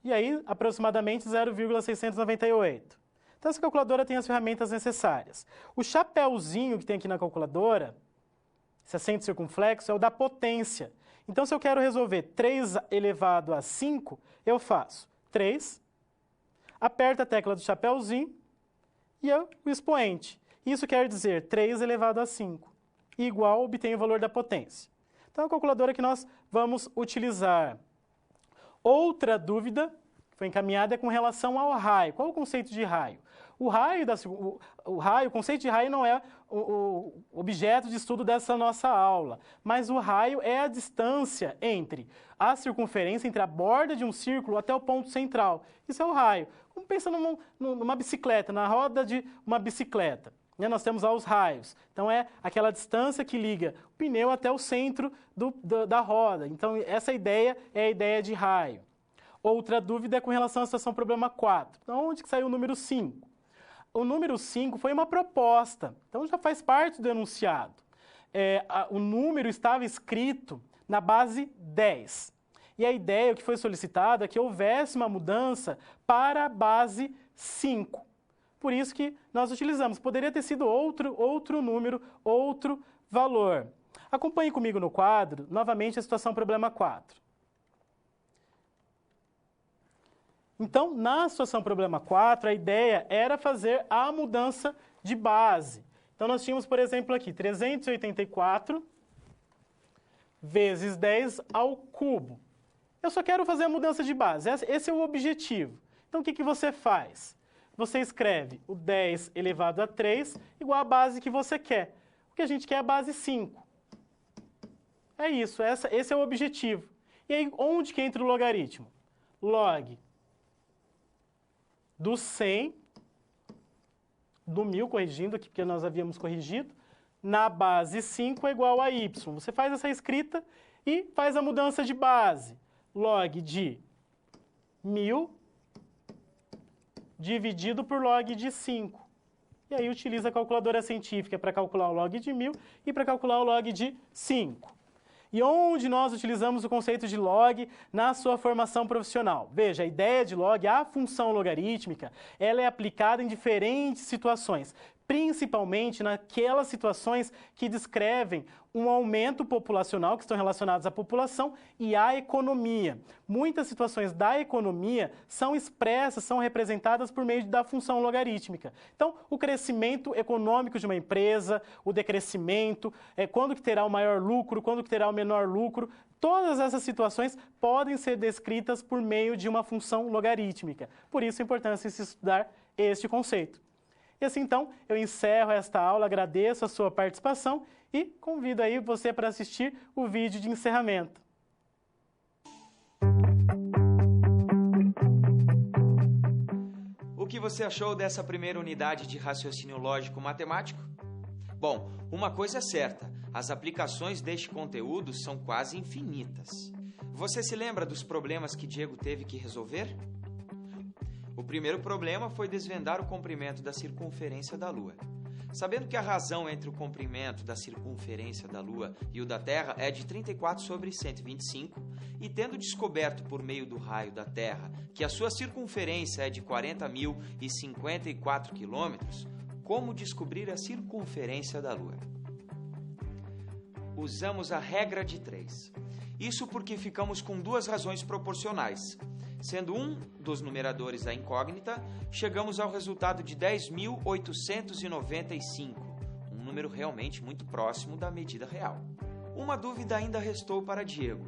e aí aproximadamente 0,698. Então essa calculadora tem as ferramentas necessárias. O chapéuzinho que tem aqui na calculadora, esse acento circunflexo, é o da potência. Então se eu quero resolver 3 elevado a 5, eu faço 3, aperto a tecla do chapéuzinho e o expoente. Isso quer dizer 3 elevado a 5, igual obtenho o valor da potência. Então é a calculadora que nós vamos utilizar. Outra dúvida que foi encaminhada é com relação ao raio. Qual é o conceito de raio? O conceito de raio não é o objeto de estudo dessa nossa aula, mas o raio é a distância entre a circunferência, entre a borda de um círculo até o ponto central. Isso é o raio. Como pensa numa bicicleta, na roda de uma bicicleta. Nós temos lá os raios. Então, é aquela distância que liga o pneu até o centro da roda. Então, essa ideia é a ideia de raio. Outra dúvida é com relação à situação problema 4. Então, onde que saiu o número 5? O número 5 foi uma proposta. Então, já faz parte do enunciado. O número estava escrito na base 10. E a ideia que foi solicitada é que houvesse uma mudança para a base 5. Por isso que nós utilizamos. Poderia ter sido outro número, outro valor. Acompanhe comigo no quadro, novamente, a situação problema 4. Então, na situação problema 4, a ideia era fazer a mudança de base. Então, nós tínhamos, por exemplo, aqui 384 vezes 10 ao cubo. Eu só quero fazer a mudança de base. Esse é o objetivo. Então, o que você faz? Você escreve o 10 elevado a 3 igual à base que você quer. O que a gente quer é a base 5. É isso, esse é o objetivo. E aí, onde que entra o logaritmo? Log do 100, do 1000, corrigindo aqui, porque nós havíamos corrigido, na base 5 é igual a y. Você faz essa escrita e faz a mudança de base. Log de 1000 dividido por log de 5. E aí utiliza a calculadora científica para calcular o log de 1000 e para calcular o log de 5. E onde nós utilizamos o conceito de log na sua formação profissional? Veja, a ideia de log, a função logarítmica, ela é aplicada em diferentes situações, principalmente naquelas situações que descrevem um aumento populacional, que estão relacionados à população, e à economia. Muitas situações da economia são expressas, são representadas por meio da função logarítmica. Então, o crescimento econômico de uma empresa, o decrescimento, quando que terá o maior lucro, quando que terá o menor lucro, todas essas situações podem ser descritas por meio de uma função logarítmica. Por isso, a importância de se estudar este conceito. E assim, então, eu encerro esta aula, agradeço a sua participação e convido aí você para assistir o vídeo de encerramento. O que você achou dessa primeira unidade de raciocínio lógico matemático? Bom, uma coisa é certa, as aplicações deste conteúdo são quase infinitas. Você se lembra dos problemas que Diego teve que resolver? O primeiro problema foi desvendar o comprimento da circunferência da Lua. Sabendo que a razão entre o comprimento da circunferência da Lua e o da Terra é de 34/125, e tendo descoberto por meio do raio da Terra que a sua circunferência é de 40.054 quilômetros, como descobrir a circunferência da Lua? Usamos a regra de 3. Isso porque ficamos com duas razões proporcionais. Sendo um dos numeradores da incógnita, chegamos ao resultado de 10.895, um número realmente muito próximo da medida real. Uma dúvida ainda restou para Diego.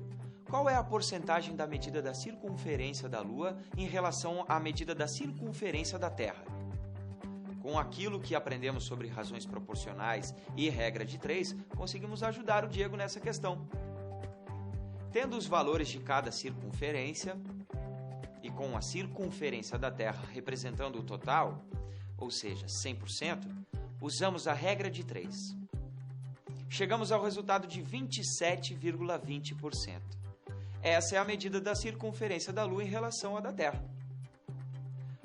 Qual é a porcentagem da medida da circunferência da Lua em relação à medida da circunferência da Terra? Com aquilo que aprendemos sobre razões proporcionais e regra de 3, conseguimos ajudar o Diego nessa questão. Tendo os valores de cada circunferência, e com a circunferência da Terra representando o total, ou seja, 100%, usamos a regra de 3. Chegamos ao resultado de 27,20%. Essa é a medida da circunferência da Lua em relação à da Terra.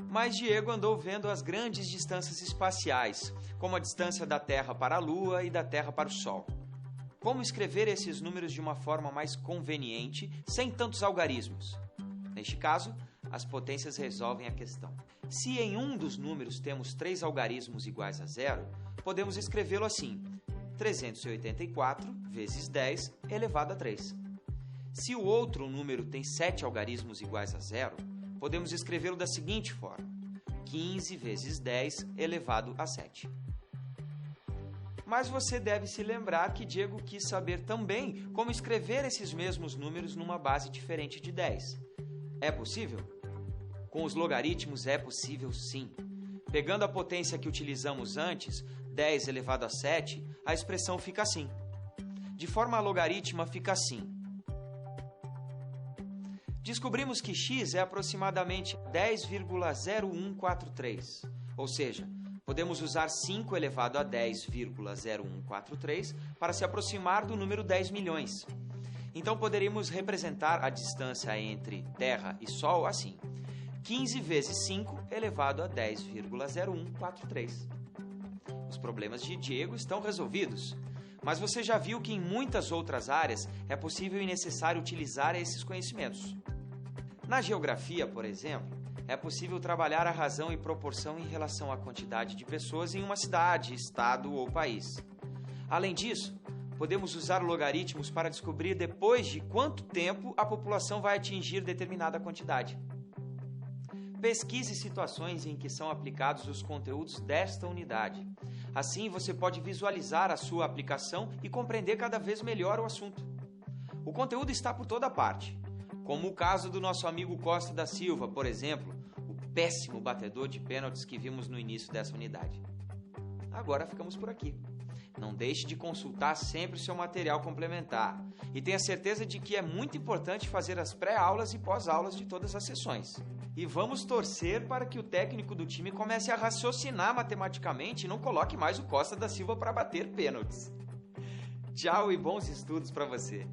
Mas Diego andou vendo as grandes distâncias espaciais, como a distância da Terra para a Lua e da Terra para o Sol. Como escrever esses números de uma forma mais conveniente, sem tantos algarismos? Neste caso, as potências resolvem a questão. Se em um dos números temos 3 algarismos iguais a 0, podemos escrevê-lo assim: 384 vezes 10 elevado a 3. Se o outro número tem 7 algarismos iguais a 0, podemos escrevê-lo da seguinte forma: 15 vezes 10 elevado a 7. Mas você deve se lembrar que Diego quis saber também como escrever esses mesmos números numa base diferente de 10. É possível? Com os logaritmos é possível sim. Pegando a potência que utilizamos antes, 10 elevado a 7, a expressão fica assim. De forma logarítmica fica assim. Descobrimos que x é aproximadamente 10,0143, ou seja, podemos usar 5 elevado a 10,0143 para se aproximar do número 10 milhões. Então poderíamos representar a distância entre Terra e Sol assim: 15 vezes 5 elevado a 10,0143. Os problemas de Diego estão resolvidos, mas você já viu que em muitas outras áreas é possível e necessário utilizar esses conhecimentos. Na geografia, por exemplo, é possível trabalhar a razão e proporção em relação à quantidade de pessoas em uma cidade, estado ou país. Além disso, podemos usar logaritmos para descobrir depois de quanto tempo a população vai atingir determinada quantidade. Pesquise situações em que são aplicados os conteúdos desta unidade. Assim, você pode visualizar a sua aplicação e compreender cada vez melhor o assunto. O conteúdo está por toda parte, como o caso do nosso amigo Costa da Silva, por exemplo, o péssimo batedor de pênaltis que vimos no início dessa unidade. Agora ficamos por aqui. Não deixe de consultar sempre o seu material complementar e tenha certeza de que é muito importante fazer as pré-aulas e pós-aulas de todas as sessões. E vamos torcer para que o técnico do time comece a raciocinar matematicamente e não coloque mais o Costa da Silva para bater pênaltis. Tchau e bons estudos para você!